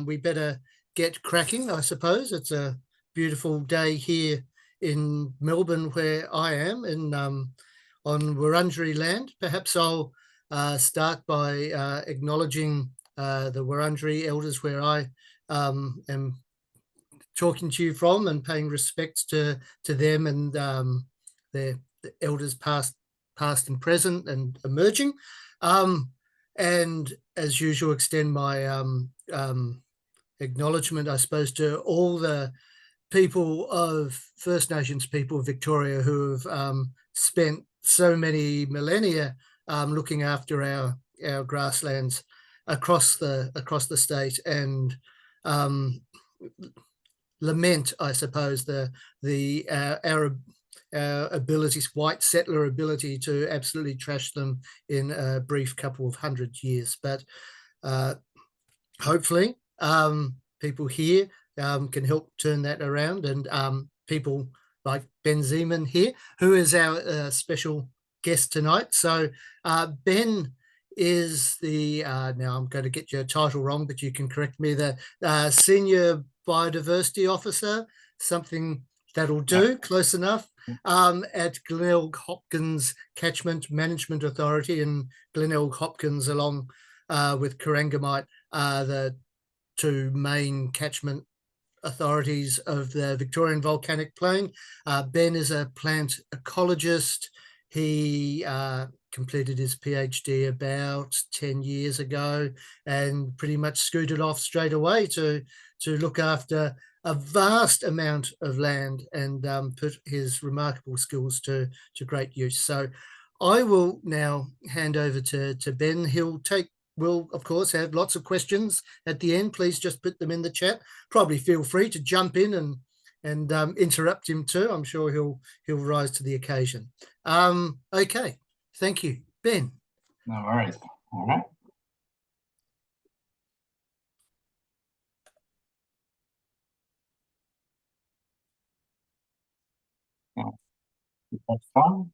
we better get cracking, I suppose. It's a beautiful day here in Melbourne, where I am, on Wurundjeri land. Perhaps I'll start by acknowledging the Wurundjeri elders where I am talking to you from, and paying respects to them and their elders past and present and emerging. And as usual, extend my acknowledgement, I suppose, to all the people of First Nations people of Victoria who have spent so many millennia looking after our grasslands across the state, and lament, I suppose, our abilities, white settler ability, to absolutely trash them in a brief couple of 100 years. But hopefully people here can help turn that around, and people like Ben Zeeman here, who is our special guest tonight. So Ben is the, now I'm going to get your title wrong, but you can correct me, the Senior Biodiversity Officer, something that'll do, close enough, at Glenelg Hopkins Catchment Management Authority, and Glenelg Hopkins, along with Corangamite, the two main catchment authorities of the Victorian Volcanic Plain. Ben is a plant ecologist. He completed his PhD about 10 years ago, and pretty much scooted off straight away to look after a vast amount of land, and put his remarkable skills to great use. So I will now hand over to Ben. We'll, of course, have lots of questions at the end. Please just put them in the chat. Probably feel free to jump in and interrupt him too. I'm sure he'll rise to the occasion. Okay, thank you, Ben. No worries. All right. That's fun.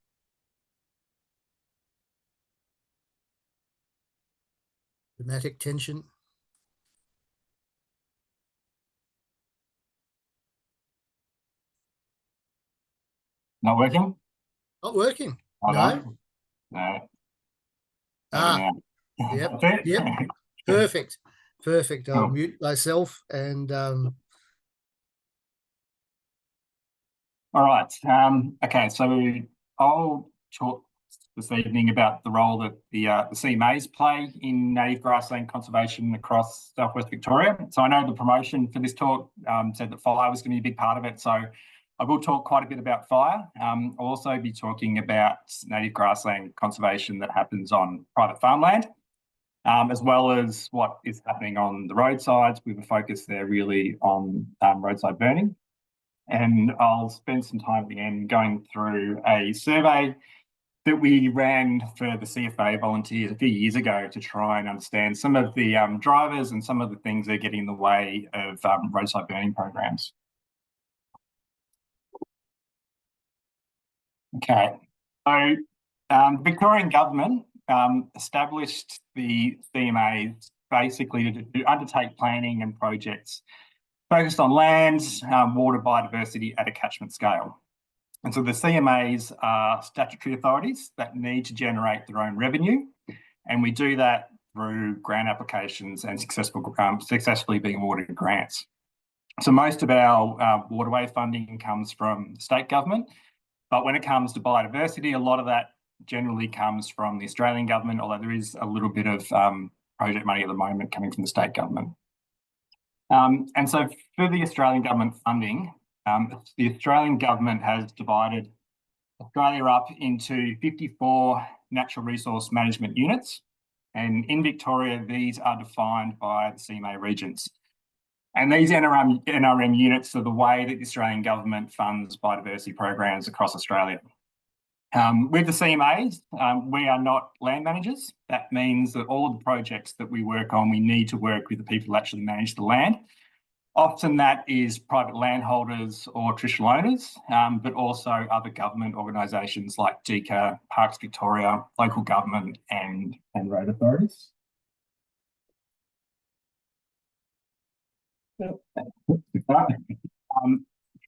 Dramatic tension. Not working? Not working. Hold no. On. No. Yep. That's it? Yep. Perfect. Perfect. I'll Cool. mute myself and All right. Okay, so I'll talk this evening about the role that the CMAs play in native grassland conservation across southwest Victoria. So I know the promotion for this talk said that fire was going to be a big part of it, so I will talk quite a bit about fire. I'll also be talking about native grassland conservation that happens on private farmland, as well as what is happening on the roadsides, with a focus there really on roadside burning. And I'll spend some time at the end going through a survey that we ran for the CFA volunteers a few years ago to try and understand some of the drivers and some of the things that are getting in the way of roadside burning programs. Okay, so the Victorian government established the CMAs basically to undertake planning and projects focused on lands, water, biodiversity at a catchment scale. And so the CMAs are statutory authorities that need to generate their own revenue, and we do that through grant applications and successfully being awarded grants. So most of our waterway funding comes from the state government, but when it comes to biodiversity, a lot of that generally comes from the Australian government, although there is a little bit of project money at the moment coming from the state government. And so for the Australian government funding, the Australian government has divided Australia up into 54 natural resource management units. And in Victoria, these are defined by the CMA regions. And these NRM units are the way that the Australian government funds biodiversity programs across Australia. With the CMAs, we are not land managers. That means that all of the projects that we work on, we need to work with the people who actually manage the land. Often that is private landholders or traditional owners, but also other government organisations like DECA, Parks Victoria, local government and road authorities.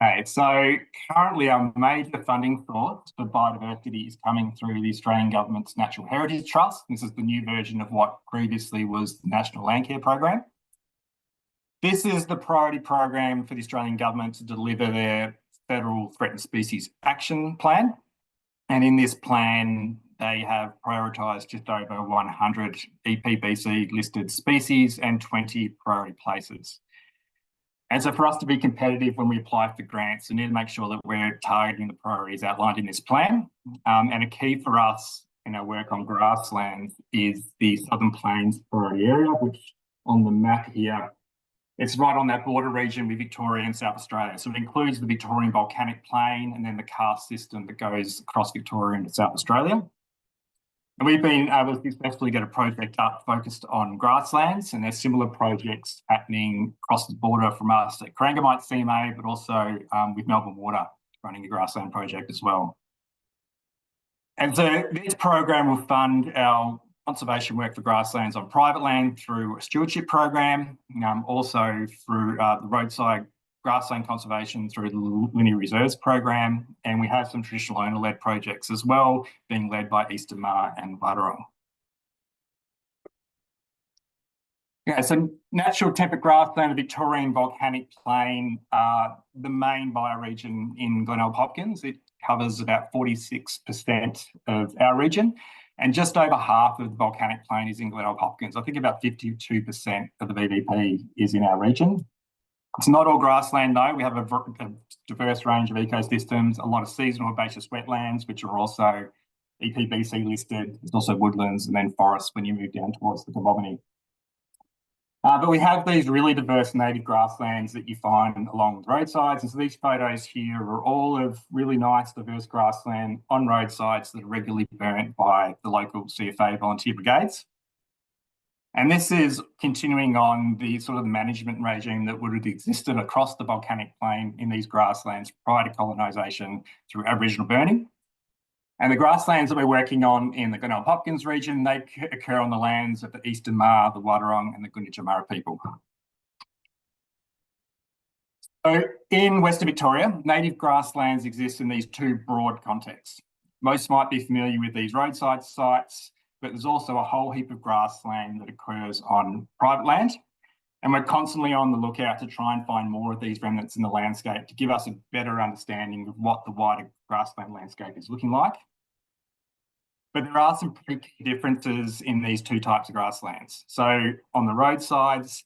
Okay, so currently our major funding source for biodiversity is coming through the Australian Government's Natural Heritage Trust. This is the new version of what previously was the National Landcare Program. This is the priority program for the Australian Government to deliver their Federal Threatened Species Action Plan. And in this plan, they have prioritised just over 100 EPBC listed species and 20 priority places. And so for us to be competitive when we apply for grants, we need to make sure that we're targeting the priorities outlined in this plan. And a key for us in our work on grasslands is the Southern Plains priority area, which on the map here, it's right on that border region with Victoria and South Australia. So it includes the Victorian Volcanic Plain and then the karst system that goes across Victoria into South Australia. And we've been able to successfully get a project up focused on grasslands, and there's similar projects happening across the border from us at Corangamite CMA, but also with Melbourne Water running a grassland project as well. And so this program will fund our conservation work for grasslands on private land through a stewardship program, also through the roadside grassland conservation through the Linear Reserves program, and we have some traditional owner-led projects as well, being led by Eastern Maar and Wadawurrung. Yeah, so natural temperate grassland, the Victorian Volcanic Plain, the main bioregion in Glenelg Hopkins. It covers about 46% of our region, and just over half of the volcanic plain is in Glenelg Hopkins. I think about 52% of the VVP is in our region. It's not all grassland though. We have a diverse range of ecosystems, a lot of seasonal herbaceous wetlands, which are also EPBC listed. There's also woodlands and then forests when you move down towards the Gomobini. But we have these really diverse native grasslands that you find along the roadsides. And so these photos here are all of really nice, diverse grassland on roadsides that are regularly burnt by the local CFA volunteer brigades. And this is continuing on the sort of management regime that would have existed across the volcanic plain in these grasslands prior to colonisation through Aboriginal burning. And the grasslands that we're working on in the Glenelg Hopkins region, they occur on the lands of the Eastern Maar, the Wadawurrung and the Gunditjmara people. So in Western Victoria, native grasslands exist in these two broad contexts. Most might be familiar with these roadside sites, but there's also a whole heap of grassland that occurs on private land. And we're constantly on the lookout to try and find more of these remnants in the landscape to give us a better understanding of what the wider grassland landscape is looking like. But there are some pretty key differences in these two types of grasslands. So on the roadsides,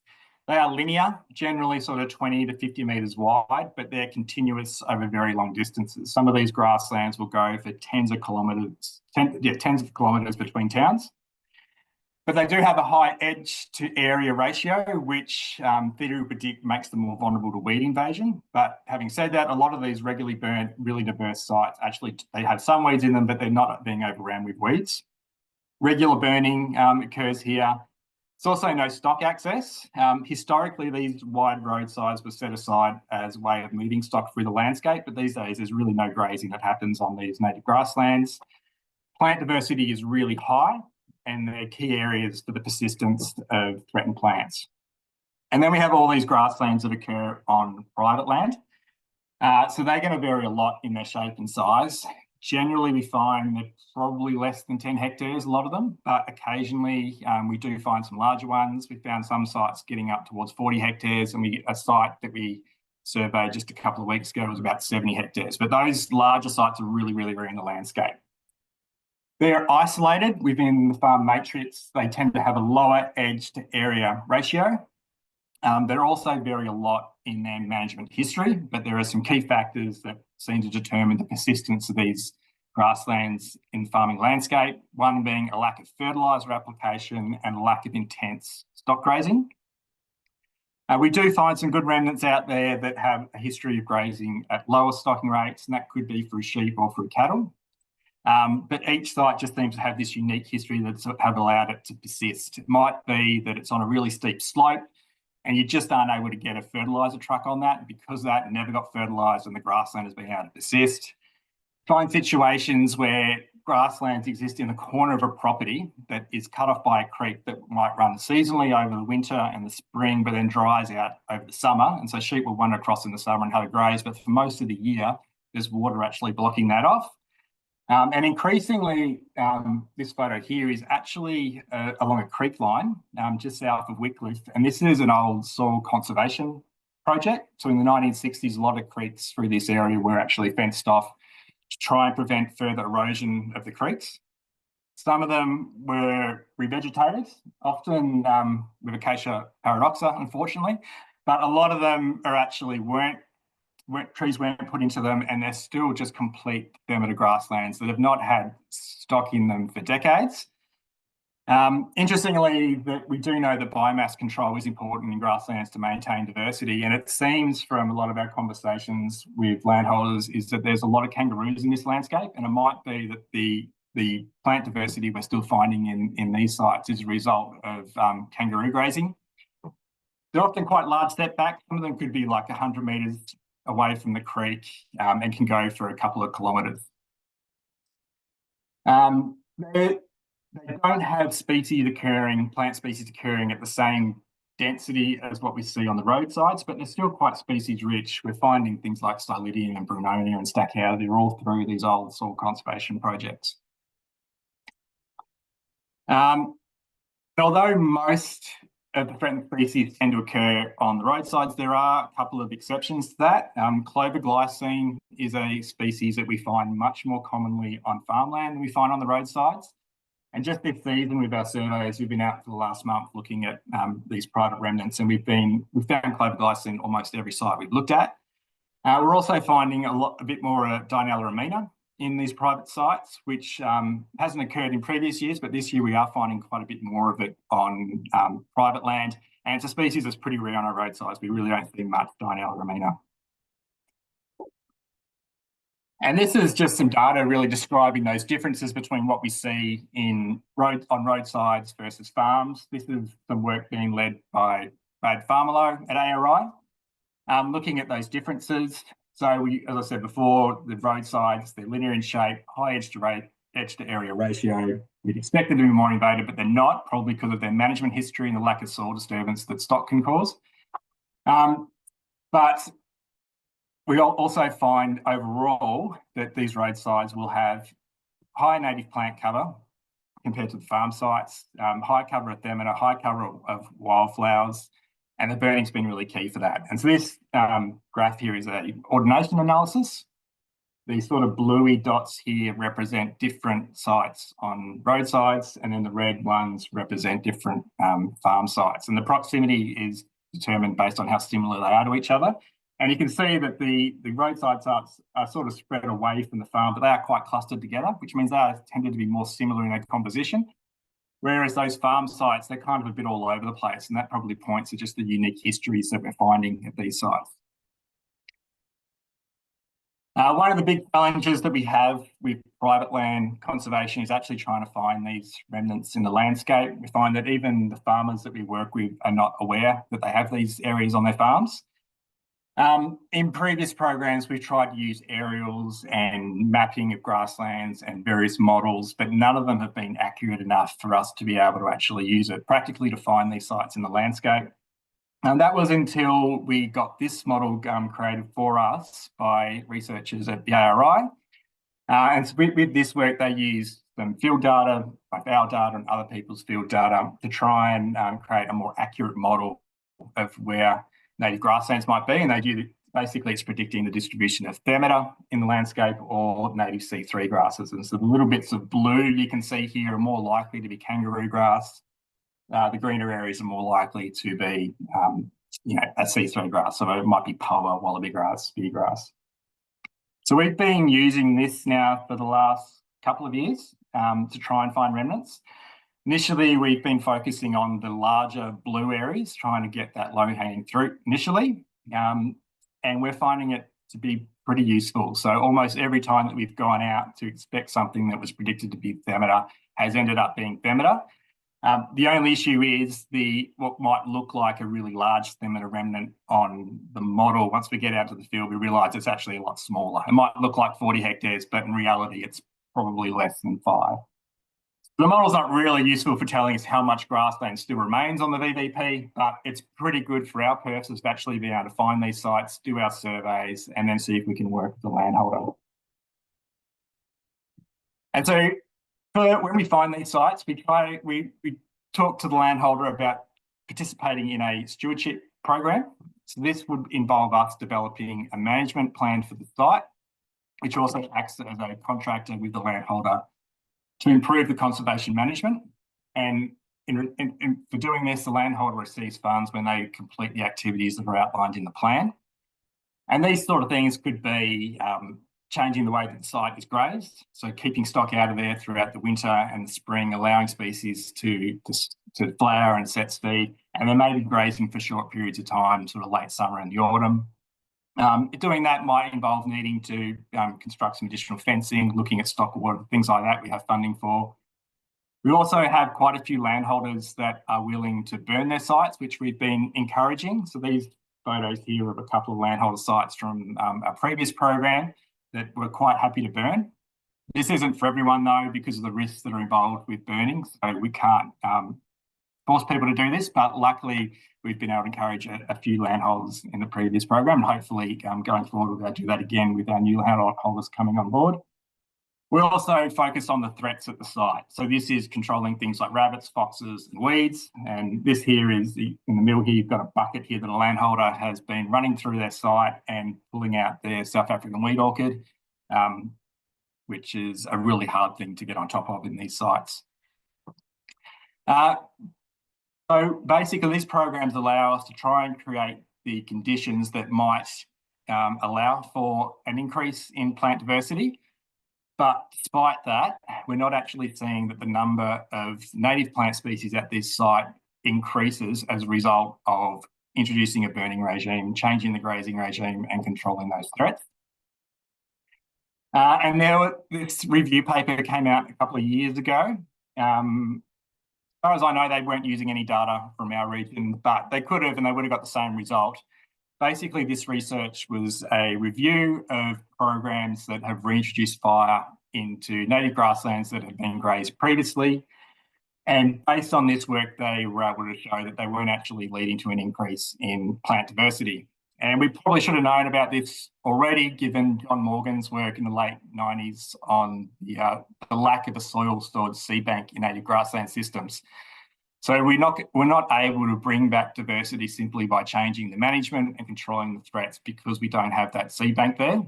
they are linear, generally sort of 20 to 50 metres wide, but they're continuous over very long distances. Some of these grasslands will go for tens of kilometres between towns. But they do have a high edge to area ratio, which theory would predict makes them more vulnerable to weed invasion. But having said that, a lot of these regularly burnt, really diverse sites, actually they have some weeds in them, but they're not being overrun with weeds. Regular burning occurs here. There's also no stock access. Historically, these wide roadsides were set aside as a way of moving stock through the landscape, but these days there's really no grazing that happens on these native grasslands. Plant diversity is really high, and they're key areas for the persistence of threatened plants. And then we have all these grasslands that occur on private land. So they're going to vary a lot in their shape and size. Generally, we find they're probably less than 10 hectares, a lot of them, but occasionally we do find some larger ones. We found some sites getting up towards 40 hectares, and a site that we surveyed just a couple of weeks ago was about 70 hectares. But those larger sites are really, really rare in the landscape. They're isolated within the farm matrix. They tend to have a lower edge to area ratio. They're also vary a lot in their management history, but there are some key factors that seem to determine the persistence of these grasslands in the farming landscape, one being a lack of fertiliser application and a lack of intense stock grazing. We do find some good remnants out there that have a history of grazing at lower stocking rates, and that could be through sheep or through cattle. But each site just seems to have this unique history that have allowed it to persist. It might be that it's on a really steep slope and you just aren't able to get a fertiliser truck on that. Because that never got fertilised and the grassland has been able to persist. Find situations where grasslands exist in the corner of a property that is cut off by a creek that might run seasonally over the winter and the spring, but then dries out over the summer. And so sheep will wander across in the summer and have a graze, but for most of the year, there's water actually blocking that off. And increasingly, this photo here is actually along a creek line just south of Wycliffe. And this is an old soil conservation project. So in the 1960s, a lot of creeks through this area were actually fenced off to try and prevent further erosion of the creeks. Some of them were revegetated, often with Acacia paradoxa, unfortunately, but a lot of them are actually trees weren't put into them, and they're still just complete demeter grasslands that have not had stock in them for decades. Interestingly, that we do know that biomass control is important in grasslands to maintain diversity, and it seems from a lot of our conversations with landholders is that there's a lot of kangaroos in this landscape, and it might be that the plant diversity we're still finding in these sites is a result of kangaroo grazing. They're often quite large setbacks. Some of them could be like 100 metres away from the creek and can go for a couple of kilometres. They don't have plant species occurring at the same density as what we see on the roadsides, but they're still quite species rich. We're finding things like Stylidium and Brunonia and Stachyardia, they're all through these old soil conservation projects. Although most of the threatened species tend to occur on the roadsides, there are a couple of exceptions to that. Clover glycine is a species that we find much more commonly on farmland than we find on the roadsides. And just this season with our surveys, we've been out for the last month looking at these private remnants, and we've found clover glycine almost every site we've looked at. We're also finding a bit more Dinelloramina in these private sites, which hasn't occurred in previous years, but this year we are finding quite a bit more of it on private land. And it's a species that's pretty rare on our roadsides. We really don't see much Dinelloramina. And this is just some data really describing those differences between what we see on roadsides versus farms. This is some work being led by Brad Farmelo at ARI, looking at those differences. So as I said before, the roadsides, they're linear in shape, high edge to area ratio. We'd expect them to be more invaded, but they're not, probably because of their management history and the lack of soil disturbance that stock can cause. But we also find overall that these roadsides will have high native plant cover compared to the farm sites, high cover of them and a high cover of wildflowers, and the burning's been really key for that. And so this graph here is a ordination analysis. These sort of bluey dots here represent different sites on roadsides, and then the red ones represent different farm sites. And the proximity is determined based on how similar they are to each other. And you can see that the roadside sites are sort of spread away from the farm, but they are quite clustered together, which means they are tended to be more similar in their composition. Whereas those farm sites, they're kind of a bit all over the place, and that probably points to just the unique histories that we're finding at these sites. One of the big challenges that we have with private land conservation is actually trying to find these remnants in the landscape. We find that even the farmers that we work with are not aware that they have these areas on their farms. In previous programs, we've tried to use aerials and mapping of grasslands and various models, but none of them have been accurate enough for us to be able to actually use it practically to find these sites in the landscape. And that was until we got this model created for us by researchers at the ARI. And so with this work, they used some field data, like our data and other people's field data, to try and create a more accurate model of where native grasslands might be, and they do basically it's predicting the distribution of Demeter in the landscape or native C3 grasses. And so the little bits of blue you can see here are more likely to be kangaroo grass. The greener areas are more likely to be, a C3 grass. So it might be poa, wallaby grass, spear grass. So we've been using this now for the last couple of years to try and find remnants. Initially, we've been focusing on the larger blue areas, trying to get that low-hanging fruit initially, and we're finding it to be pretty useful. So almost every time that we've gone out to expect something that was predicted to be Demeter has ended up being Demeter. The only issue is what might look like a really large Demeter remnant on the model. Once we get out to the field, we realise it's actually a lot smaller. It might look like 40 hectares, but in reality, it's probably less than 5. The model's not really useful for telling us how much grassland still remains on the VVP, but it's pretty good for our purposes of actually being able to find these sites, do our surveys, and then see if we can work with the landholder. And so when we find these sites, we talk to the landholder about participating in a stewardship program. So this would involve us developing a management plan for the site, which also acts as a contractor with the landholder to improve the conservation management. And for doing this, the landholder receives funds when they complete the activities that are outlined in the plan. And these sort of things could be changing the way that the site is grazed, so keeping stock out of there throughout the winter and the spring, allowing species to flower and set speed, and then maybe grazing for short periods of time, sort of late summer and the autumn. Doing that might involve needing to construct some additional fencing, looking at stock water, things like that we have funding for. We also have quite a few landholders that are willing to burn their sites, which we've been encouraging. So these photos here of a couple of landholder sites from a previous program that we're quite happy to burn. This isn't for everyone though, because of the risks that are involved with burning. So we can't force people to do this, but luckily we've been able to encourage a few landholders in the previous program, and hopefully going forward we're going to do that again with our new landholders coming on board. We also focus on the threats at the site. So this is controlling things like rabbits, foxes and weeds. And this here is, in the middle here, you've got a bucket here that a landholder has been running through their site and pulling out their South African weed orchid, which is a really hard thing to get on top of in these sites. So basically these programs allow us to try and create the conditions that might allow for an increase in plant diversity. But despite that, we're not actually seeing that the number of native plant species at this site increases as a result of introducing a burning regime, changing the grazing regime and controlling those threats. And this review paper came out a couple of years ago. As far as I know, they weren't using any data from our region, but they could have, and they would have got the same result. Basically, this research was a review of programs that have reintroduced fire into native grasslands that had been grazed previously. And based on this work, they were able to show that they weren't actually leading to an increase in plant diversity. And we probably should have known about this already, given John Morgan's work in the late 90s on the lack of a soil stored seed bank in native grassland systems. So we're not able to bring back diversity simply by changing the management and controlling the threats, because we don't have that seed bank there.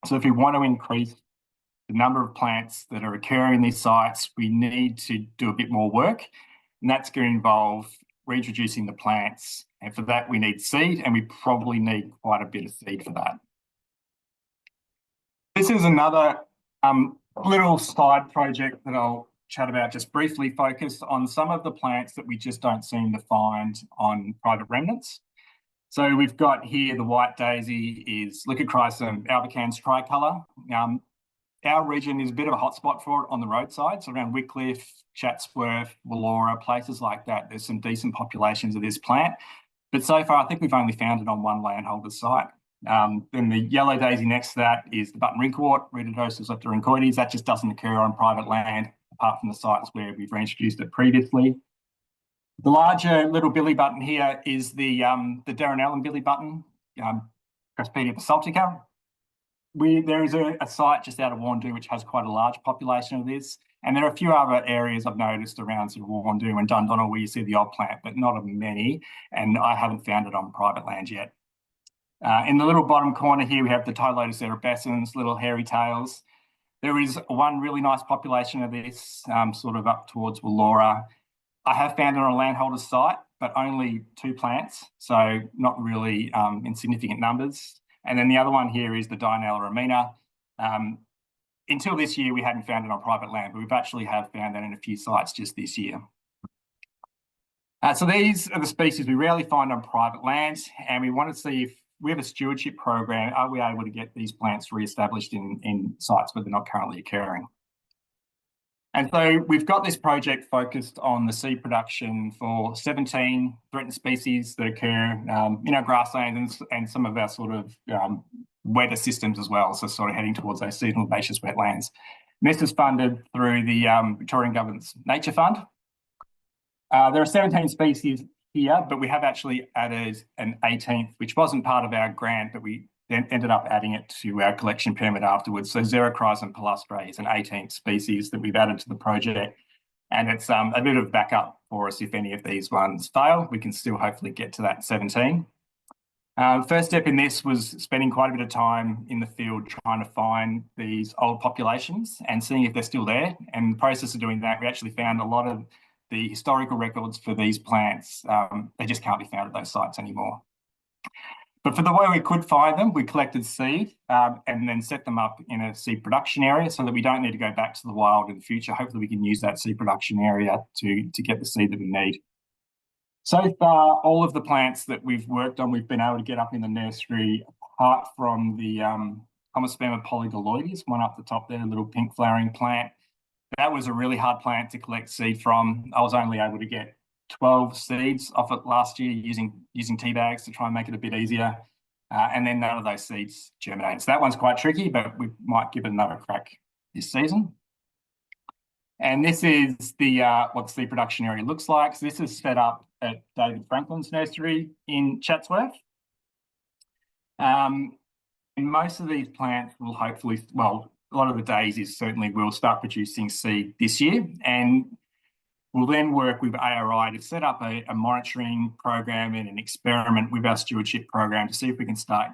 So if we want to increase the number of plants that are occurring in these sites, we need to do a bit more work, and that's going to involve reintroducing the plants. And for that, we need seed, and we probably need quite a bit of seed for that. This is another little side project that I'll chat about just briefly, focused on some of the plants that we just don't seem to find on private remnants. So we've got here the white daisy is Lycochrysum albicans tricolour. Our region is a bit of a hotspot for it on the roadside, so around Wycliffe, Chatsworth, Wallora, places like that. There's some decent populations of this plant, but so far I think we've only found it on one landholder's site. Then the yellow daisy next to that is the button wrinklewort, Rhedodosus leptorhynchoides. That just doesn't occur on private land, apart from the sites where we've reintroduced it previously. The larger little billy button here is the Darrenellum billy button, Craspedia basaltica. There is a site just out of Wandoo which has quite a large population of this, and there are a few other areas I've noticed around sort of Wandoo and Dundonnell where you see the odd plant, but not many, and I haven't found it on private land yet. In the little bottom corner here, we have the Tylotus erubescens, little hairy tails. There is one really nice population of this, sort of up towards Wallora. I have found it on a landholder's site, but only 2 plants, so not really in significant numbers. And then the other one here is the Dianella ramina. Until this year, we hadn't found it on private land, but we've actually have found that in a few sites just this year. So these are the species we rarely find on private lands, and we want to see if we have a stewardship program, are we able to get these plants re-established in sites where they're not currently occurring? And so we've got this project focused on the seed production for 17 threatened species that occur in our grasslands and some of our sort of wetter systems as well, so sort of heading towards those seasonal herbaceous wetlands. This is funded through the Victorian Government's Nature Fund. There are 17 species here, but we have actually added an 18th, which wasn't part of our grant, but we then ended up adding it to our collection permit afterwards. So Xerochrysum palustre is an 18th species that we've added to the project. And it's a bit of backup for us if any of these ones fail. We can still hopefully get to that 17. First step in this was spending quite a bit of time in the field trying to find these old populations and seeing if they're still there. And in the process of doing that, we actually found a lot of the historical records for these plants. They just can't be found at those sites anymore. But for the way we could find them, we collected seed and then set them up in a seed production area so that we don't need to go back to the wild in the future. Hopefully we can use that seed production area to get the seed that we need. So far, all of the plants that we've worked on, we've been able to get up in the nursery, apart from the Homosperma polygaloides, one up the top there, a little pink flowering plant. That was a really hard plant to collect seed from. I was only able to get 12 seeds off it last year using tea bags to try and make it a bit easier. And then none of those seeds germinated. So that one's quite tricky, but we might give it another crack this season. And this is the what the seed production area looks like. So this is set up at David Franklin's nursery in Chatsworth. And most of these plants will hopefully, well, a lot of the daisies certainly will start producing seed this year. And we'll then work with ARI to set up a monitoring program and an experiment with our stewardship program to see if we can start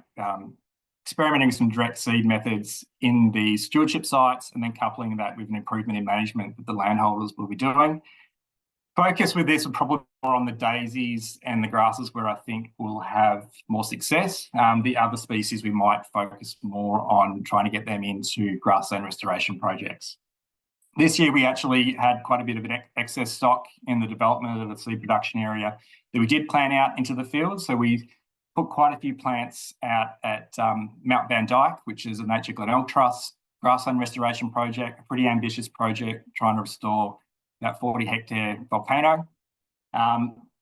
experimenting some direct seed methods in the stewardship sites and then coupling that with an improvement in management that the landholders will be doing. Focus with this will probably be more on the daisies and the grasses where I think we'll have more success. The other species we might focus more on trying to get them into grassland restoration projects. This year we actually had quite a bit of an excess stock in the development of the seed production area that we did plan out into the field. So we put quite a few plants out at Mount Van Dyke, which is a Nature Glenelg Trust grassland restoration project, a pretty ambitious project trying to restore that 40-hectare volcano.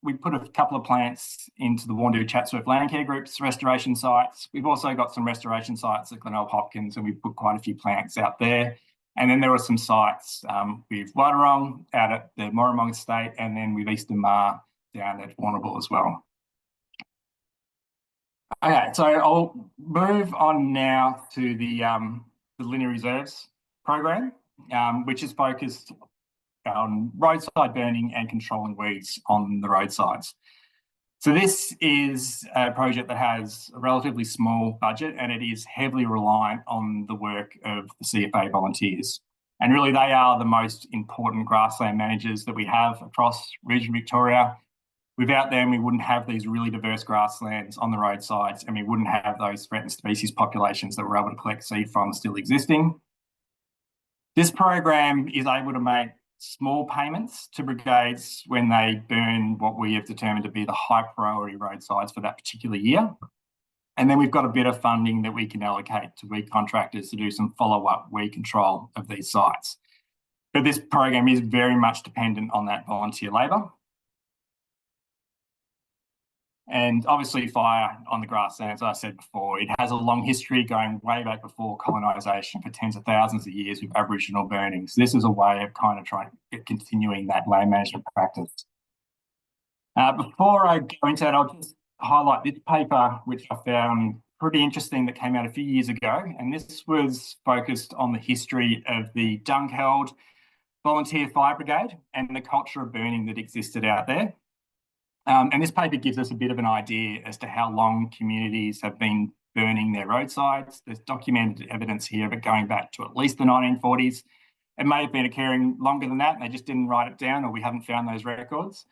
We put a couple of plants into the Warndoo Chatsworth Landcare Group's restoration sites. We've also got some restoration sites at Glenelg Hopkins, and we've put quite a few plants out there. And then there were some sites with Wadawurrung out at the Morrimong Estate, and then with Eastern Mar down at Warrnambool as well. Okay, so I'll move on now to the linear reserves program, which is focused on roadside burning and controlling weeds on the roadsides. So this is a project that has a relatively small budget, and it is heavily reliant on the work of the CFA volunteers. And really they are the most important grassland managers that we have across region Victoria. Without them, we wouldn't have these really diverse grasslands on the roadsides, and we wouldn't have those threatened species populations that we're able to collect seed from still existing. This program is able to make small payments to brigades when they burn what we have determined to be the high priority roadsides for that particular year. And then we've got a bit of funding that we can allocate to weed contractors to do some follow-up weed control of these sites. But this program is very much dependent on that volunteer labour. And obviously fire on the grasslands, as I said before, it has a long history going way back before colonisation for tens of thousands of years with Aboriginal burnings. This is a way of kind of trying to get continuing that land management practice. Before I go into that, I'll just highlight this paper, which I found pretty interesting, that came out a few years ago. And this was focused on the history of the Dunkeld Volunteer Fire Brigade and the culture of burning that existed out there. And this paper gives us a bit of an idea as to how long communities have been burning their roadsides. There's documented evidence here of it going back to at least the 1940s. It may have been occurring longer than that, and they just didn't write it down, or we haven't found those records.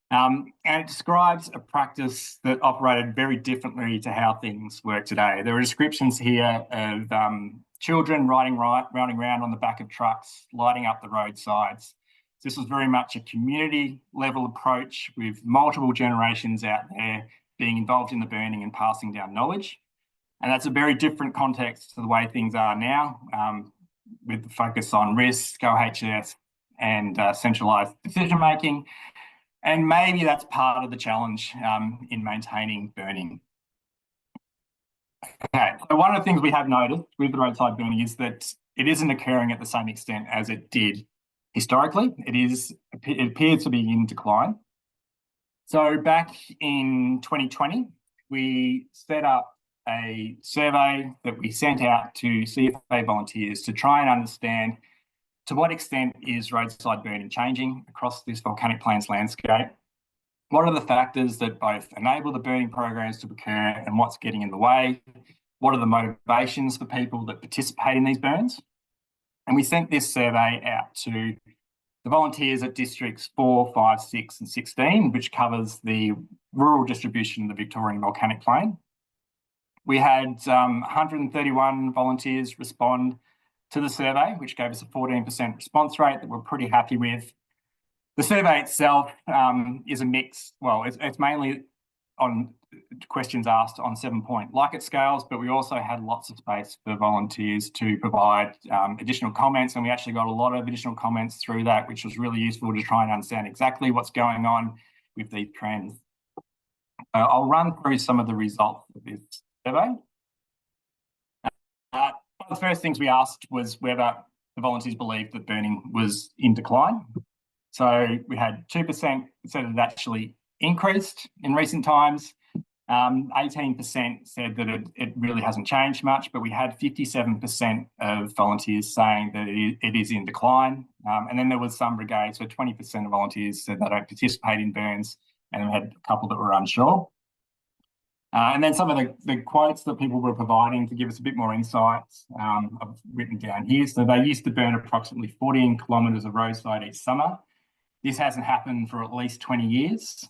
And it describes a practice that operated very differently to how things work today. There are descriptions here of children running around on the back of trucks, lighting up the roadsides. This was very much a community level approach with multiple generations out there being involved in the burning and passing down knowledge. And that's a very different context to the way things are now, with the focus on risk, OHS, and centralised decision making. And maybe that's part of the challenge in maintaining burning. Okay, so one of the things we have noticed with the roadside burning is that it isn't occurring at the same extent as it did historically. It appears to be in decline. So back in 2020, we set up a survey that we sent out to CFA volunteers to try and understand to what extent is roadside burning changing across this volcanic plains landscape. What are the factors that both enable the burning programs to occur and what's getting in the way? What are the motivations for people that participate in these burns? And we sent this survey out to the volunteers at districts 4, 5, 6 and 16, which covers the rural distribution of the Victorian Volcanic Plain. We had 131 volunteers respond to the survey, which gave us a 14% response rate that we're pretty happy with. The survey itself is a mix. Well, it's mainly on questions asked on 7-point Likert scales, but we also had lots of space for volunteers to provide additional comments, and we actually got a lot of additional comments through that, which was really useful to try and understand exactly what's going on with these trends. I'll run through some of the results of this survey. One of the first things we asked was whether the volunteers believed that burning was in decline. So we had 2% said it actually increased in recent times. 18% said that it really hasn't changed much, but we had 57% of volunteers saying that it is in decline. And then there was some brigade, so 20% of volunteers said they don't participate in burns, and we had a couple that were unsure. And then some of the quotes that people were providing to give us a bit more insights, I've written down here. So they used to burn approximately 14 kilometres of roadside each summer. This hasn't happened for at least 20 years.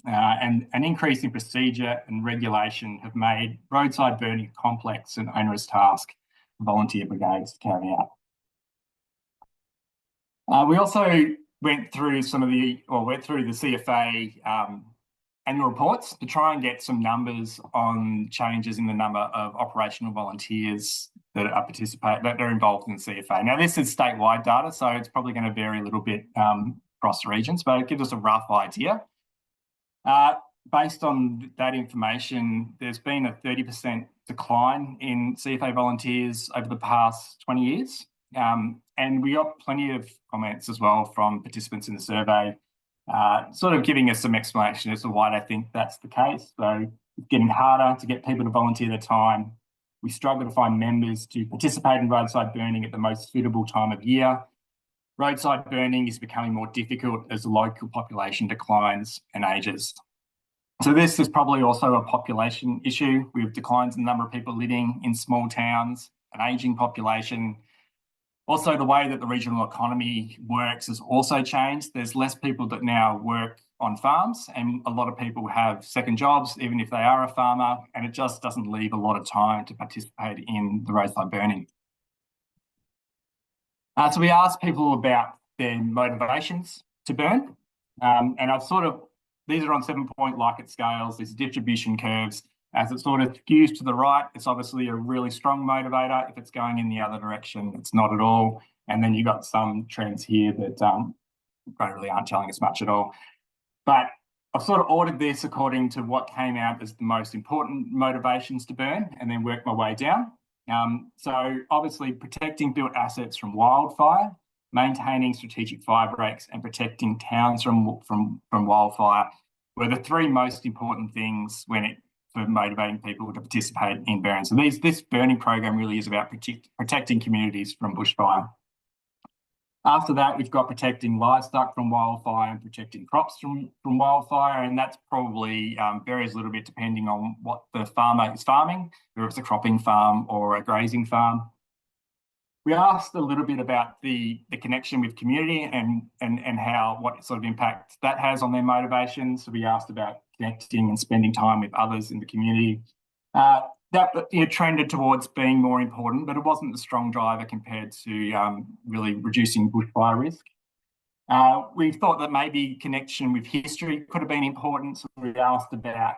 And an increase in procedure and regulation have made roadside burning a complex and onerous task for volunteer brigades to carry out. We also went through the CFA annual reports to try and get some numbers on changes in the number of operational volunteers that are involved in CFA. Now, this is statewide data, so it's probably going to vary a little bit across the regions, but it gives us a rough idea. Based on that information, there's been a 30% decline in CFA volunteers over the past 20 years. And we got plenty of comments as well from participants in the survey, sort of giving us some explanation as to why they think that's the case. So it's getting harder to get people to volunteer their time. We struggle to find members to participate in roadside burning at the most suitable time of year. Roadside burning is becoming more difficult as the local population declines and ages. So this is probably also a population issue with declines in the number of people living in small towns, an ageing population. Also, the way that the regional economy works has also changed. There's less people that now work on farms, and a lot of people have second jobs, even if they are a farmer, and it just doesn't leave a lot of time to participate in the roadside burning. So we asked people about their motivations to burn, and these are on 7-point Likert scales, these distribution curves. As it sort of skews to the right, it's obviously a really strong motivator. If it's going in the other direction, it's not at all. And then you've got some trends here that really aren't telling us much at all. But I've sort of ordered this according to what came out as the most important motivations to burn, and then worked my way down. So obviously protecting built assets from wildfire, maintaining strategic fire breaks, and protecting towns from wildfire were the three most important things for motivating people to participate in burns. So this burning program really is about protecting communities from bushfire. After that, we've got protecting livestock from wildfire and protecting crops from wildfire, and that's probably varies a little bit depending on what the farmer is farming, whether it's a cropping farm or a grazing farm. We asked a little bit about the connection with community and what sort of impact that has on their motivations. So we asked about connecting and spending time with others in the community. That trended towards being more important, but it wasn't the strong driver compared to really reducing bushfire risk. We thought that maybe connection with history could have been important. So we asked about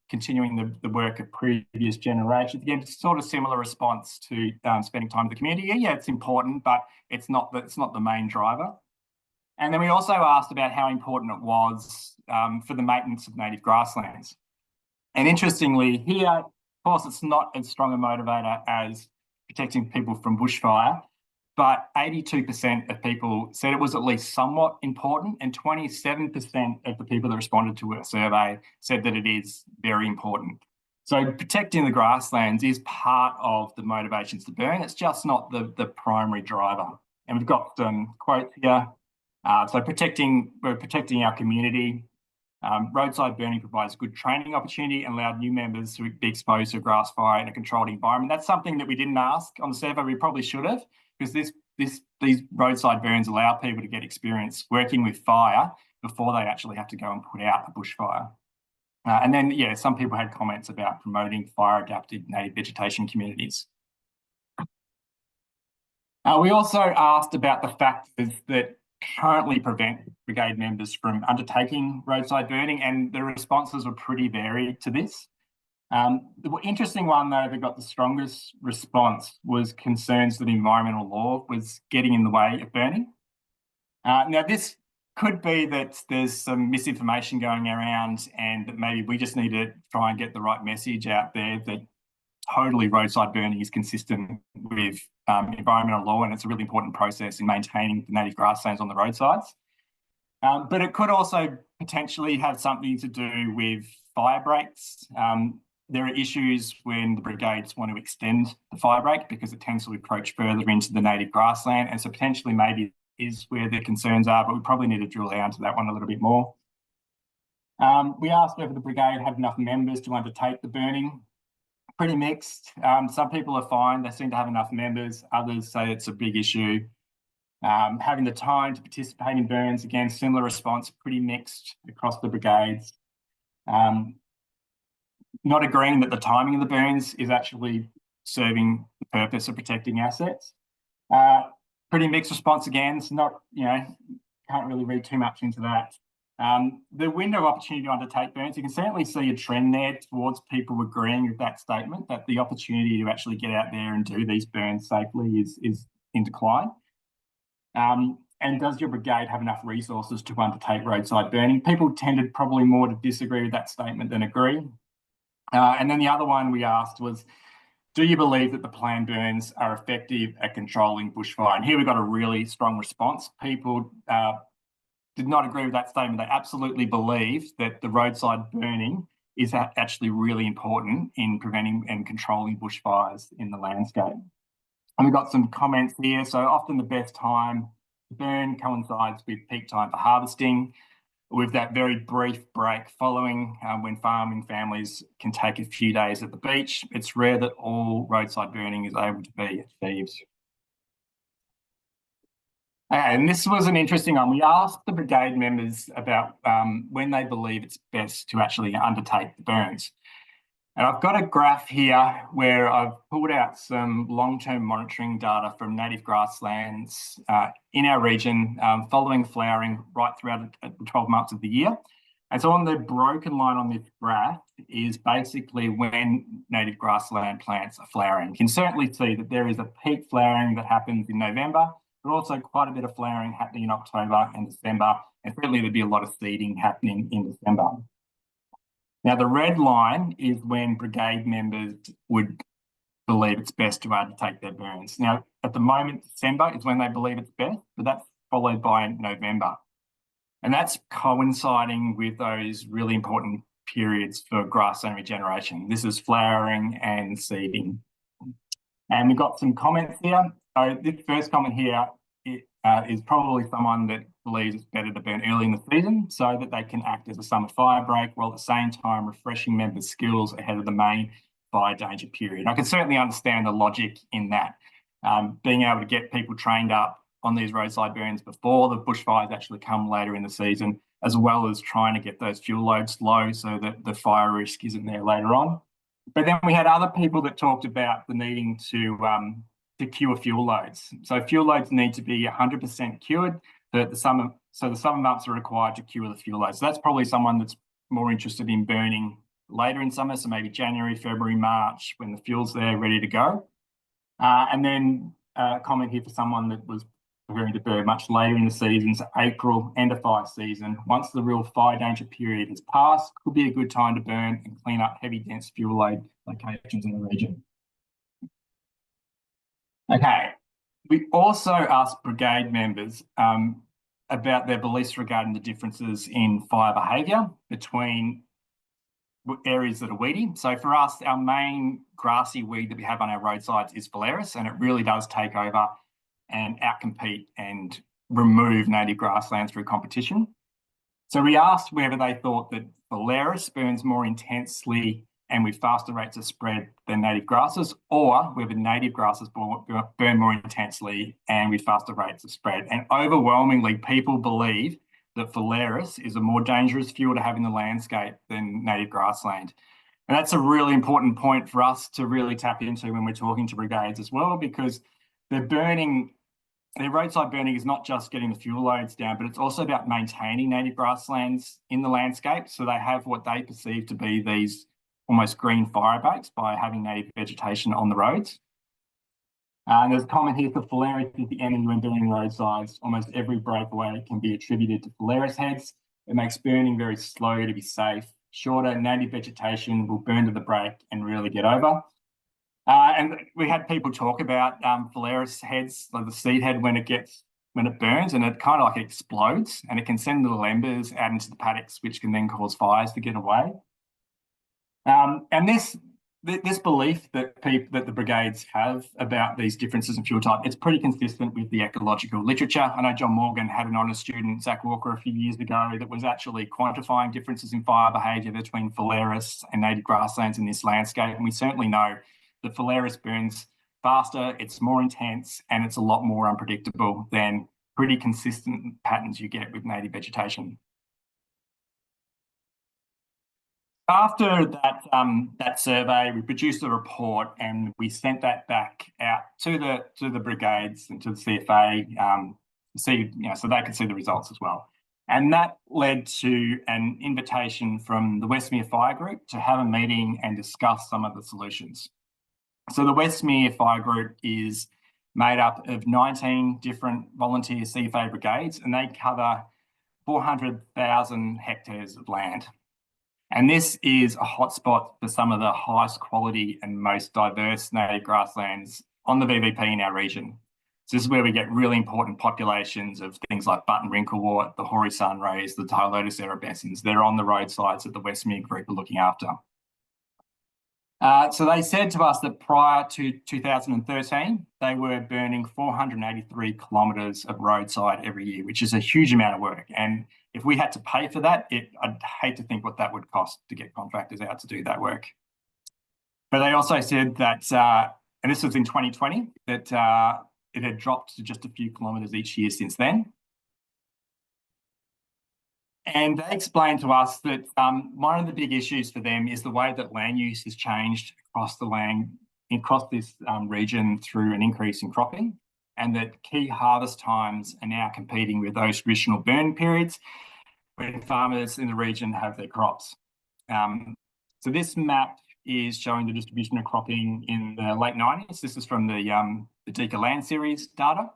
continuing the work of previous generations. Again, sort of similar response to spending time with the community. Yeah, it's important, but it's not the main driver. And then we also asked about how important it was for the maintenance of native grasslands. And interestingly, here, of course, it's not as strong a motivator as protecting people from bushfire, but 82% of people said it was at least somewhat important, and 27% of the people that responded to a survey said that it is very important. So protecting the grasslands is part of the motivations to burn. It's just not the primary driver. And we've got some quotes here. So we're protecting our community. Roadside burning provides a good training opportunity and allowed new members to be exposed to grass fire in a controlled environment. That's something that we didn't ask on the survey. We probably should have, because these roadside burns allow people to get experience working with fire before they actually have to go and put out a bushfire. And then, yeah, some people had comments about promoting fire-adapted native vegetation communities. We also asked about the factors that currently prevent brigade members from undertaking roadside burning, and the responses were pretty varied to this. The interesting one, though, that got the strongest response was concerns that environmental law was getting in the way of burning. Now, this could be that there's some misinformation going around, and that maybe we just need to try and get the right message out there that totally roadside burning is consistent with environmental law, and it's a really important process in maintaining the native grasslands on the roadsides. But it could also potentially have something to do with fire breaks. There are issues when the brigades want to extend the fire break because it tends to encroach further into the native grassland, and so potentially maybe is where the concerns are, but we probably need to drill down to that one a little bit more. We asked whether the brigade had enough members to undertake the burning. Pretty mixed. Some people are fine, they seem to have enough members. Others say it's a big issue. Having the time to participate in burns, again, similar response, pretty mixed across the brigades. Not agreeing that the timing of the burns is actually serving the purpose of protecting assets. Pretty mixed response again. It's not, can't really read too much into that. The window of opportunity to undertake burns, you can certainly see a trend there towards people agreeing with that statement, that the opportunity to actually get out there and do these burns safely is in decline. And does your brigade have enough resources to undertake roadside burning? People tended probably more to disagree with that statement than agree. And then the other one we asked was, do you believe that the planned burns are effective at controlling bushfire? And here we got a really strong response. People did not agree with that statement. They absolutely believe that the roadside burning is actually really important in preventing and controlling bushfires in the landscape. And we've got some comments here. So often the best time to burn coincides with peak time for harvesting, with that very brief break following when farming families can take a few days at the beach. It's rare that all roadside burning is able to be achieved. And this was an interesting one. We asked the brigade members about when they believe it's best to actually undertake the burns. And I've got a graph here where I've pulled out some long-term monitoring data from native grasslands in our region following flowering right throughout the 12 months of the year. And so on the broken line on this graph is basically when native grassland plants are flowering. You can certainly see that there is a peak flowering that happens in November, but also quite a bit of flowering happening in October and December, and certainly there'd be a lot of seeding happening in December. Now, the red line is when brigade members would believe it's best to undertake their burns. Now, at the moment, December is when they believe it's best, but that's followed by November. And that's coinciding with those really important periods for grassland regeneration. This is flowering and seeding. And we've got some comments here. So this first comment here is probably someone that believes it's better to burn early in the season so that they can act as a summer fire break while at the same time refreshing members' skills ahead of the main fire danger period. I can certainly understand the logic in that, being able to get people trained up on these roadside burns before the bushfires actually come later in the season, as well as trying to get those fuel loads low so that the fire risk isn't there later on. But then we had other people that talked about the needing to cure fuel loads. So fuel loads need to be 100% cured. The summer months are required to cure the fuel loads. So that's probably someone that's more interested in burning later in summer, so maybe January, February, March, when the fuel's there ready to go. And then a comment here for someone that was preparing to burn much later in the season, so April, end of fire season. Once the real fire danger period has passed, could be a good time to burn and clean up heavy, dense fuel load locations in the region. Okay, We also asked brigade members about their beliefs regarding the differences in fire behaviour between areas that are weedy. So for us, our main grassy weed that we have on our roadsides is Phalaris, and it really does take over and outcompete and remove native grasslands through competition. So we asked whether they thought that Phalaris burns more intensely and with faster rates of spread than native grasses, or whether native grasses burn more intensely and with faster rates of spread. And overwhelmingly, people believe that Phalaris is a more dangerous fuel to have in the landscape than native grassland. And that's a really important point for us to really tap into when we're talking to brigades as well, because they're burning. Their roadside burning is not just getting the fuel loads down, but it's also about maintaining native grasslands in the landscape. So they have what they perceive to be these almost green fire breaks by having native vegetation on the roads. And there's a comment here for Phalaris is the enemy when burning roadsides. Almost every breakaway can be attributed to Phalaris heads. It makes burning very slow to be safe. Shorter native vegetation will burn to the break and really get over. And we had people talk about Phalaris heads, like the seed head, when it burns, and it kind of like explodes, and it can send little embers out into the paddocks, which can then cause fires to get away. And this belief that the brigades have about these differences in fuel type, it's pretty consistent with the ecological literature. I know John Morgan had an honours student, Zach Walker, a few years ago that was actually quantifying differences in fire behaviour between Phalaris and native grasslands in this landscape, and we certainly know that Phalaris burns faster, it's more intense, and it's a lot more unpredictable than pretty consistent patterns you get with native vegetation. After that survey, we produced a report and we sent that back out to the brigades and to the CFA so they could see the results as well. And that led to an invitation from the Westmere Fire Group to have a meeting and discuss some of the solutions. So the Westmere Fire Group is made up of 19 different volunteer CFA brigades, and they cover 400,000 hectares of land. And this is a hotspot for some of the highest quality and most diverse native grasslands on the VVP in our region. So this is where we get really important populations of things like button wrinklewort, the hoary sunrays, the Tylotus erubescens. They're on the roadsides that the Westmere Group are looking after. So they said to us that prior to 2013, they were burning 483 kilometres of roadside every year, which is a huge amount of work. And if we had to pay for that, I'd hate to think what that would cost to get contractors out to do that work. But they also said that, and this was in 2020, that it had dropped to just a few kilometres each year since then. And they explained to us that one of the big issues for them is the way that land use has changed across this region through an increase in cropping, and that key harvest times are now competing with those traditional burn periods when farmers in the region have their crops. So this map is showing the distribution of cropping in the late 90s. This is from the Deca Land Series data.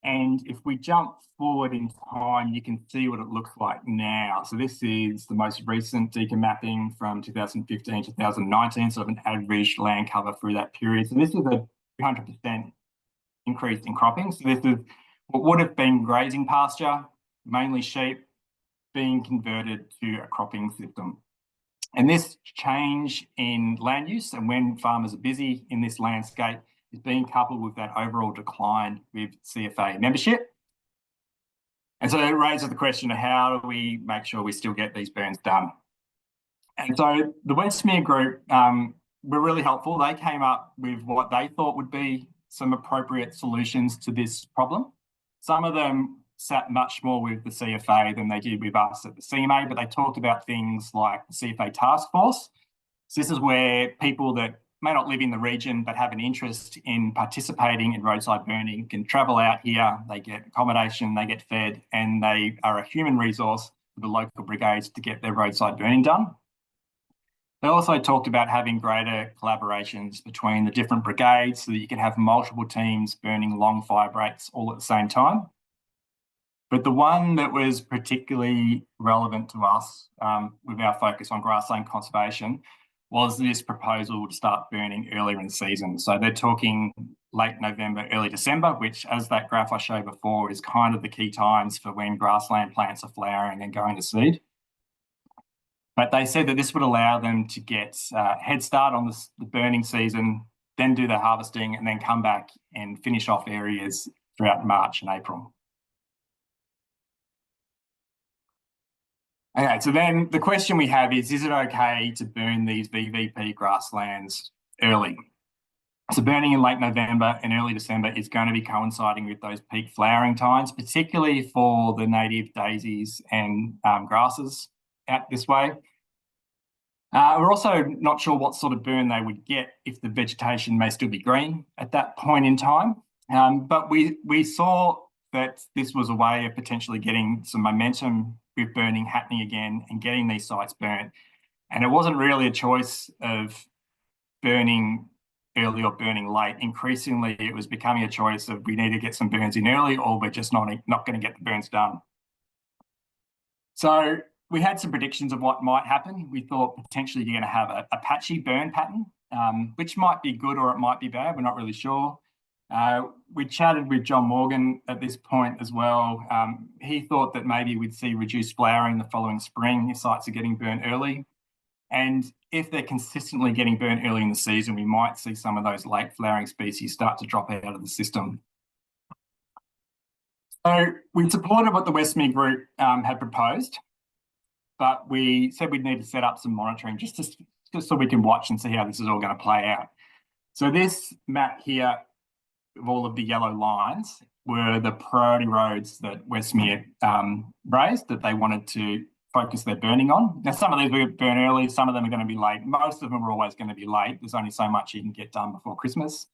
And if we jump forward in time, you can see what it looks like now. So this is the most recent Deca mapping from 2015, 2019, sort of an average land cover through that period. So this is a 200% increase in cropping. So this is what would have been grazing pasture, mainly sheep, being converted to a cropping system. And this change in land use and when farmers are busy in this landscape is being coupled with that overall decline with CFA membership. And so it raises the question of how do we make sure we still get these burns done? And so the Westmere Group were really helpful. They came up with what they thought would be some appropriate solutions to this problem. Some of them sat much more with the CFA than they did with us at the CMA, but they talked about things like the CFA task force. So this is where people that may not live in the region but have an interest in participating in roadside burning can travel out here, they get accommodation, they get fed, and they are a human resource for the local brigades to get their roadside burning done. They also talked about having greater collaborations between the different brigades so that you can have multiple teams burning long fire breaks all at the same time. But the one that was particularly relevant to us with our focus on grassland conservation was this proposal to start burning earlier in the season. So they're talking late November, early December, which, as that graph I showed before, is kind of the key times for when grassland plants are flowering and going to seed. But they said that this would allow them to get a head start on the burning season, then do the harvesting, and then come back and finish off areas throughout March and April. Okay, so then the question we have is it okay to burn these VVP grasslands early? So burning in late November and early December is going to be coinciding with those peak flowering times, particularly for the native daisies and grasses out this way. We're also not sure what sort of burn they would get if the vegetation may still be green at that point in time. But we saw that this was a way of potentially getting some momentum with burning happening again and getting these sites burnt. And it wasn't really a choice of burning early or burning late. Increasingly, it was becoming a choice of we need to get some burns in early or we're just not going to get the burns done. So we had some predictions of what might happen. We thought potentially you're going to have a patchy burn pattern, which might be good or it might be bad. We're not really sure. We chatted with John Morgan at this point as well. He thought that maybe we'd see reduced flowering the following spring if sites are getting burnt early. And if they're consistently getting burnt early in the season, we might see some of those late flowering species start to drop out of the system. So we supported what the Westmere Group had proposed, but we said we'd need to set up some monitoring just so we can watch and see how this is all going to play out. So this map here of all of the yellow lines were the priority roads that Westmere raised that they wanted to focus their burning on. Now, some of these will burn early, some of them are going to be late. Most of them are always going to be late. There's only so much you can get done before Christmas.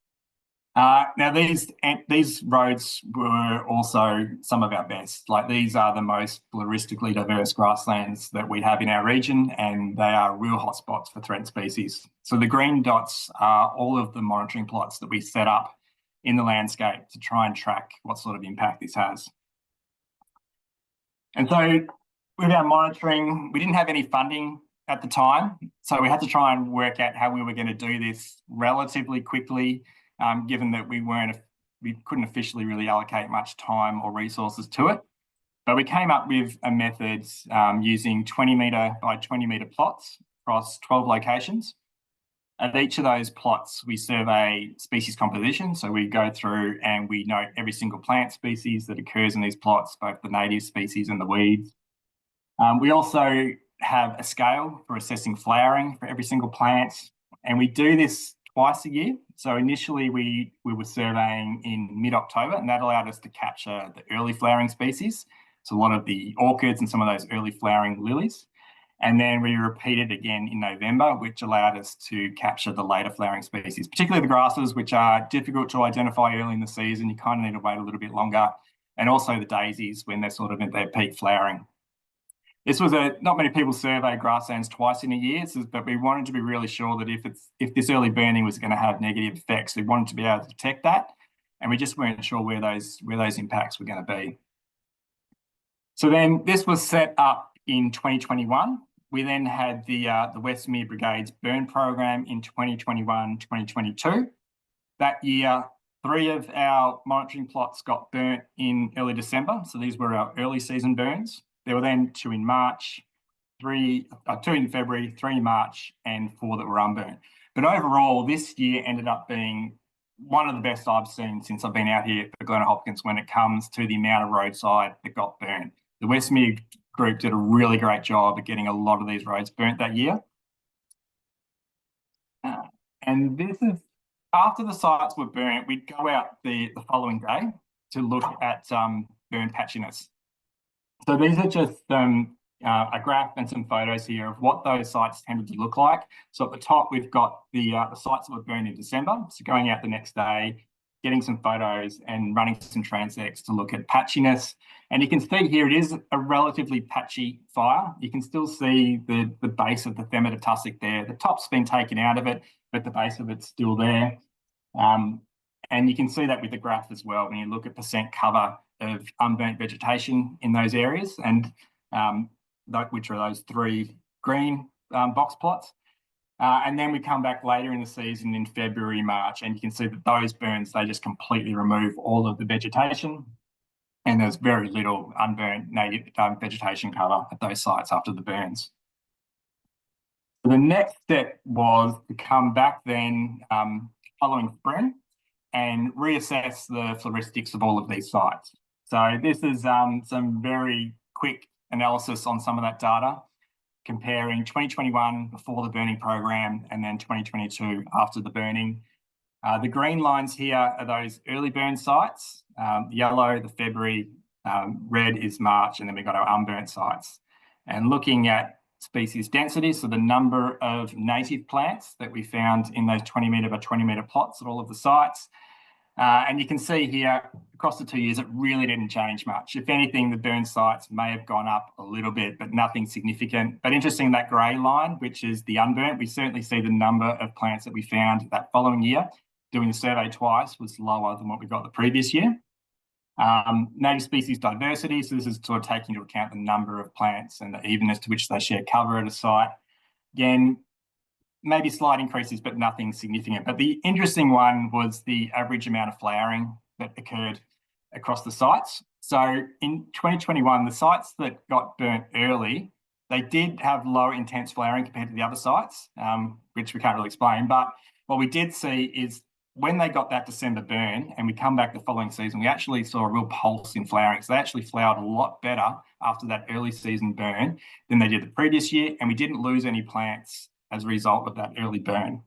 Now, these roads were also some of our best. Like, these are the most floristically diverse grasslands that we have in our region, and they are real hotspots for threatened species. So the green dots are all of the monitoring plots that we set up in the landscape to try and track what sort of impact this has. And so with our monitoring, we didn't have any funding at the time, so we had to try and work out how we were going to do this relatively quickly, given that we couldn't officially really allocate much time or resources to it. But we came up with a method using 20 metre by 20 metre plots across 12 locations. At each of those plots, we survey species composition. So we go through and we note every single plant species that occurs in these plots, both the native species and the weeds. We also have a scale for assessing flowering for every single plant, and we do this twice a year. So initially we were surveying in mid-October, and that allowed us to capture the early flowering species, so a lot of the orchids and some of those early flowering lilies. And then we repeated again in November, which allowed us to capture the later flowering species, particularly the grasses, which are difficult to identify early in the season. You kind of need to wait a little bit longer, and also the daisies when they're sort of at their peak flowering. This was not many people survey grasslands twice in a year, but we wanted to be really sure that if this early burning was going to have negative effects, we wanted to be able to detect that, and we just weren't sure where those impacts were going to be. So then this was set up in 2021. We then had the Westmere Brigade's burn program in 2021, 2022. That year, 3 of our monitoring plots got burnt in early December. So these were our early season burns. There were then 2 in March, 2 in February, 3 in March, and 4 that were unburnt. But overall, this year ended up being one of the best I've seen since I've been out here for Glenelg Hopkins when it comes to the amount of roadside that got burnt. The Westmere Group did a really great job at getting a lot of these roads burnt that year. And this is after the sites were burnt, we'd go out the following day to look at burn patchiness. So these are just a graph and some photos here of what those sites tended to look like. So at the top, we've got the sites that were burned in December. So going out the next day, getting some photos and running some transects to look at patchiness. And you can see here, it is a relatively patchy fire. You can still see the base of the Themata tussock there. The top's been taken out of it, but the base of it's still there. And you can see that with the graph as well when you look at percent cover of unburnt vegetation in those areas, and which are those 3 green box plots. And then we come back later in the season in February, March, and you can see that those burns, they just completely remove all of the vegetation. And there's very little unburnt native vegetation cover at those sites after the burns. So the next step was to come back then following spring and reassess the floristics of all of these sites. So this is some very quick analysis on some of that data, comparing 2021 before the burning program and then 2022 after the burning. The green lines here are those early burn sites, yellow, the February, red is March, and then we've got our unburnt sites. And looking at species density, so the number of native plants that we found in those 20 metre by 20 metre plots at all of the sites. And you can see here across the 2 years, it really didn't change much. If anything, the burn sites may have gone up a little bit, but nothing significant. But interesting, that grey line, which is the unburnt, we certainly see the number of plants that we found that following year, doing the survey twice, was lower than what we got the previous year. Native species diversity, so this is sort of taking into account the number of plants and the evenness to which they share cover at a site. Again, maybe slight increases, but nothing significant. But the interesting one was the average amount of flowering that occurred across the sites. So in 2021, the sites that got burnt early, they did have lower intense flowering compared to the other sites, which we can't really explain. But what we did see is when they got that December burn and we come back the following season, we actually saw a real pulse in flowering. So they actually flowered a lot better after that early season burn than they did the previous year. And we didn't lose any plants as a result of that early burn.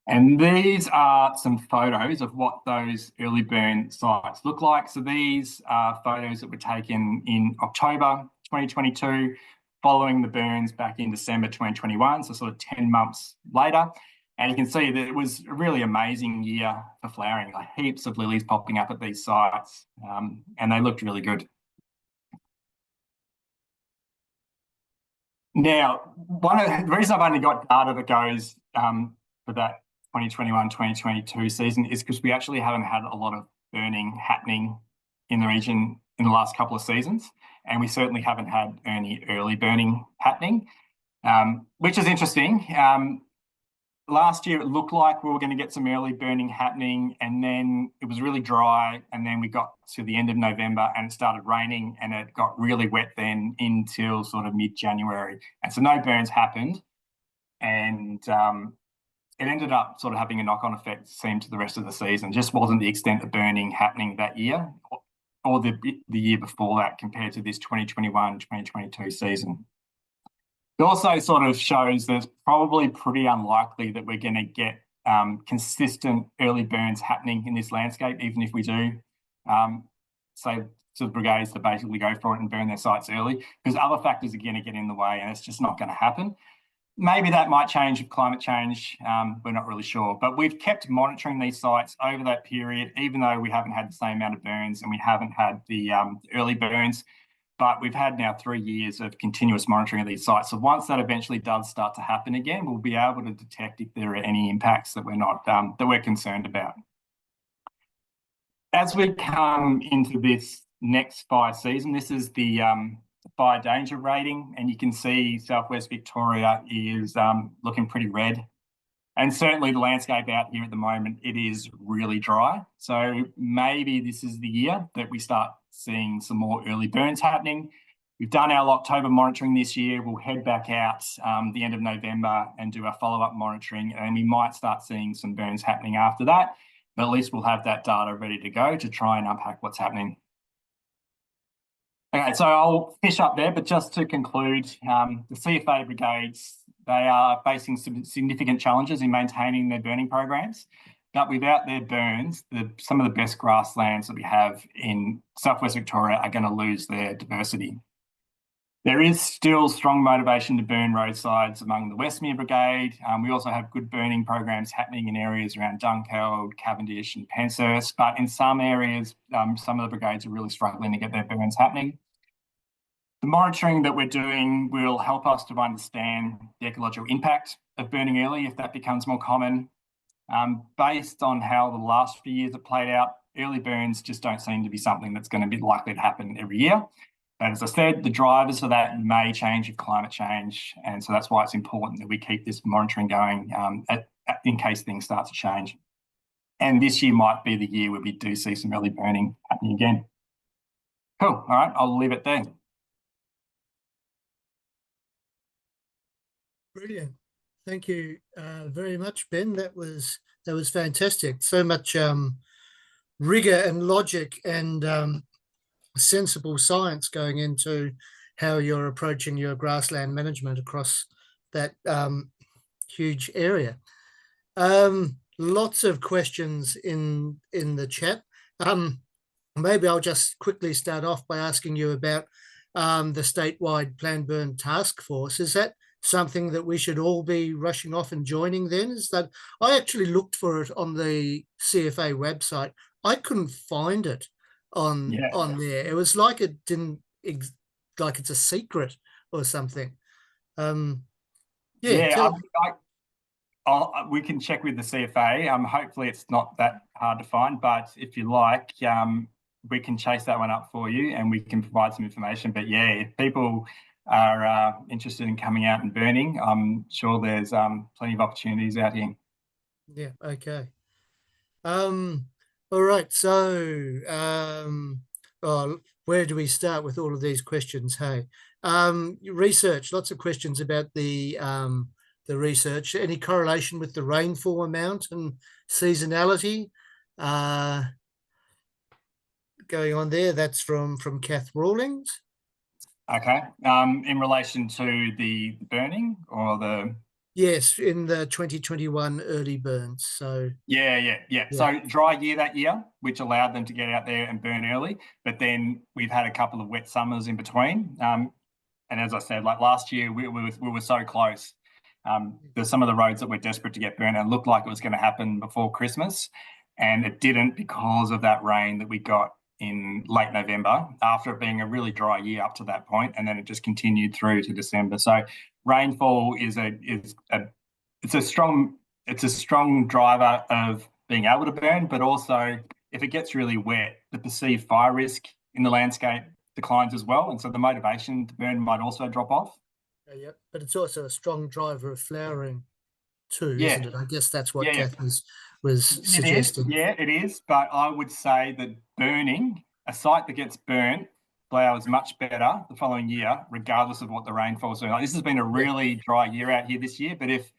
And these are some photos of what those early burn sites look like. So these are photos that were taken in October 2022, following the burns back in December 2021, so sort of 10 months later. And you can see that it was a really amazing year for flowering, like heaps of lilies popping up at these sites, and they looked really good. Now, the reason I've only got data that goes for that 2021-2022 season is because we actually haven't had a lot of burning happening in the region in the last couple of seasons, and we certainly haven't had any early burning happening, which is interesting. Last year, it looked like we were going to get some early burning happening, and then it was really dry, and then we got to the end of November and it started raining, and it got really wet then until sort of mid-January. And so no burns happened, and it ended up sort of having a knock-on effect, it seemed, to the rest of the season. Just wasn't the extent of burning happening that year or the year before that compared to this 2021-2022 season. It also sort of shows that it's probably pretty unlikely that we're going to get consistent early burns happening in this landscape, even if we do say to the brigades to basically go for it and burn their sites early, because other factors are going to get in the way, and it's just not going to happen. Maybe that might change with climate change. We're not really sure, but we've kept monitoring these sites over that period, even though we haven't had the same amount of burns and we haven't had the early burns. But we've had now 3 years of continuous monitoring of these sites. So once that eventually does start to happen again, we'll be able to detect if there are any impacts that we're not that we're concerned about. As we come into this next fire season, this is the fire danger rating, and you can see Southwest Victoria is looking pretty red. And certainly the landscape out here at the moment, it is really dry. So maybe this is the year that we start seeing some more early burns happening. We've done our October monitoring this year. We'll head back out the end of November and do our follow-up monitoring, and we might start seeing some burns happening after that. But at least we'll have that data ready to go to try and unpack what's happening. Okay, so I'll finish up there, but just to conclude, the CFA brigades, they are facing some significant challenges in maintaining their burning programs. But without their burns, some of the best grasslands that we have in Southwest Victoria are going to lose their diversity. There is still strong motivation to burn roadsides among the Westmere Brigade. We also have good burning programs happening in areas around Dunkeld, Cavendish and Penshurst, but in some areas, some of the brigades are really struggling to get their burns happening. The monitoring that we're doing will help us to understand the ecological impact of burning early if that becomes more common. Based on how the last few years have played out, early burns just don't seem to be something that's going to be likely to happen every year. But as I said, the drivers for that may change with climate change. And so that's why it's important that we keep this monitoring going in case things start to change. And this year might be the year where we do see some early burning happening again. Cool. All right, I'll leave it there. Brilliant. Thank you very much, Ben. That was fantastic. So much rigor and logic and sensible science going into how you're approaching your grassland management across that huge area. Lots of questions in the chat. Maybe I'll just quickly start off by asking you about the statewide Plan Burn Task Force. Is that something that we should all be rushing off and joining then? Is that I actually looked for it on the CFA website. I couldn't find it on there. It was like it didn't like it's a secret or something. We can check with the CFA. Hopefully it's not that hard to find, but if you like, we can chase that one up for you and we can provide some information. But yeah, if people are interested in coming out and burning, I'm sure there's plenty of opportunities out here. Yeah, okay. All right, so where do we start with all of these questions? Hey, research, lots of questions about the research. Any correlation with the rainfall amount and seasonality going on there? That's from Kath Rawlings. Okay. In relation to the burning or the... Yes, in the 2021 early burns. So yeah. So dry year that year, which allowed them to get out there and burn early. But then we've had a couple of wet summers in between. And as I said, like last year, we were so close. There's some of the roads that were desperate to get burned and it looked like it was going to happen before Christmas. And it didn't because of that rain that we got in late November after it being a really dry year up to that point, and then it just continued through to December. So rainfall is a strong driver of being able to burn, but also if it gets really wet, the perceived fire risk in the landscape declines as well, and so the motivation to burn might also drop off. Yeah, but it's also a strong driver of flowering too, isn't it? I guess that's what Kath was suggesting. It is. But I would say that burning, a site that gets burnt flowers much better the following year, regardless of what the rainfall is. Like, this has been a really dry year out here this year, but if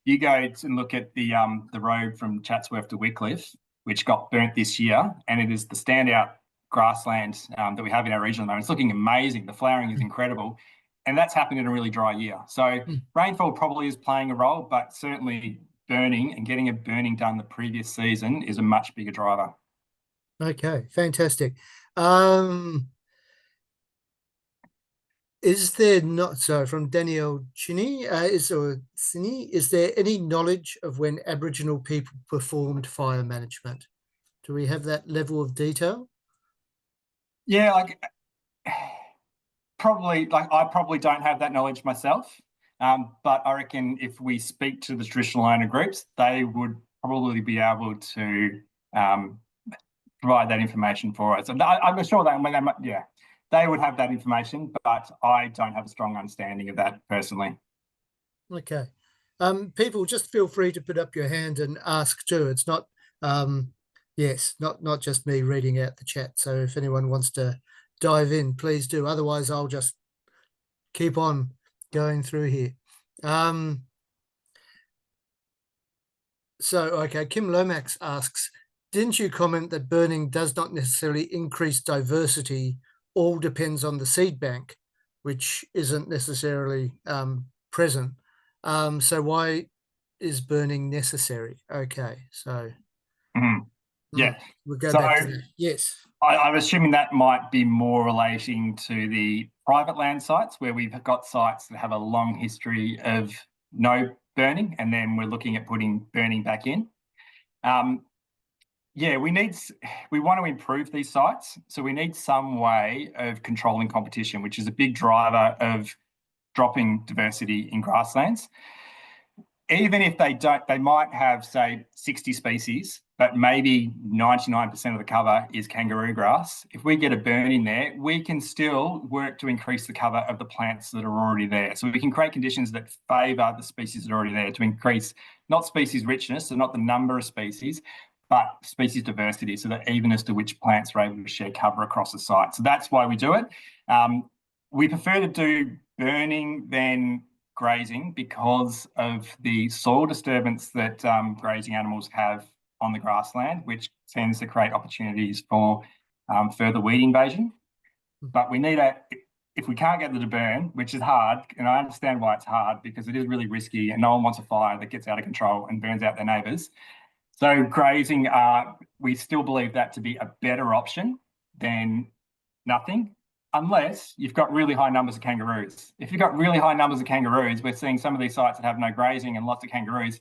you go and look at the road from Chatsworth to Wycliffe, which got burnt this year, and it is the standout grassland that we have in our region at the moment, it's looking amazing. The flowering is incredible. And that's happened in a really dry year. So rainfall probably is playing a role, but certainly burning and getting a burning done the previous season is a much bigger driver. Okay, fantastic. Is there not, so from Danielle Chinny, is there any knowledge of when Aboriginal people performed fire management? Do we have that level of detail? Yeah, I probably don't have that knowledge myself, but I reckon if we speak to the traditional owner groups, they would probably be able to provide that information for us. And I'm sure they would have that information, but I don't have a strong understanding of that personally. Okay. People, just feel free to put up your hand and ask too. It's not, not just me reading out the chat. So if anyone wants to dive in, please do. Otherwise, I'll just keep on going through here. Okay, Kim Lomax asks, didn't you comment that burning does not necessarily increase diversity? All depends on the seed bank, which isn't necessarily present. So why is burning necessary? Okay, so we'll go back to that. Yes. I'm assuming that might be more relating to the private land sites where we've got sites that have a long history of no burning, and then we're looking at putting burning back in. We want to improve these sites, so we need some way of controlling competition, which is a big driver of dropping diversity in grasslands. Even if they might have, say, 60 species, but maybe 99% of the cover is kangaroo grass. If we get a burn in there, we can still work to increase the cover of the plants that are already there. So we can create conditions that favour the species that are already there to increase not species richness, so not the number of species, but species diversity, so that even as to which plants are able to share cover across the site. So that's why we do it. We prefer to do burning than grazing because of the soil disturbance that grazing animals have on the grassland, which tends to create opportunities for further weed invasion. But we need if we can't get them to burn, which is hard, and I understand why it's hard because it is really risky and no one wants a fire that gets out of control and burns out their neighbours. So grazing, we still believe that to be a better option than nothing, unless you've got really high numbers of kangaroos. If you've got really high numbers of kangaroos, we're seeing some of these sites that have no grazing and lots of kangaroos.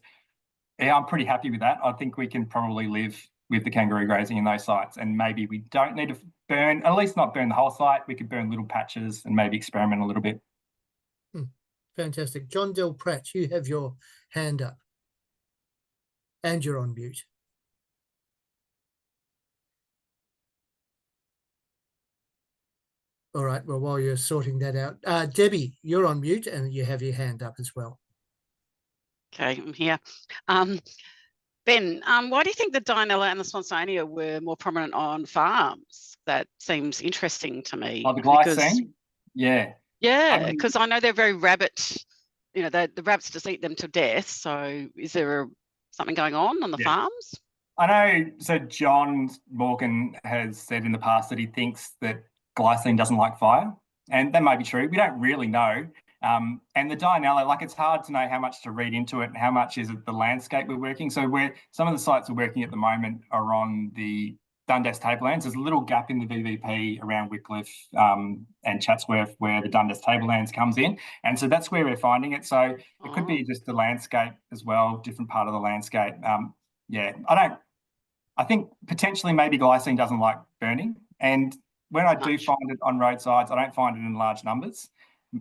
Yeah, I'm pretty happy with that. I think we can probably live with the kangaroo grazing in those sites, and maybe we don't need to burn, at least not burn the whole site. We could burn little patches and maybe experiment a little bit. Fantastic. John Del Pratt, you have your hand up and you're on mute. All right, well, while you're sorting that out, Debbie, you're on mute and you have your hand up as well. Okay, I'm here. Ben, why do you think the Dianella and the Swansonia were more prominent on farms? That seems interesting to me. Oh, the glycine? Yeah. Yeah, because I know they're very rabbit, you know, the rabbits just eat them to death. So is there something going on the farms? I know, so John Morgan has said in the past that he thinks that glycine doesn't like fire, and that may be true. We don't really know. And the Dianella, like, it's hard to know how much to read into it and how much is it the landscape we're working. So some of the sites we're working at the moment are on the Dundas Tablelands. There's a little gap in the VVP around Wycliffe and Chatsworth where the Dundas Tablelands comes in. And so that's where we're finding it. So it could be just the landscape as well, different part of the landscape. I think potentially maybe glycine doesn't like burning. And when I do find it on roadsides, I don't find it in large numbers.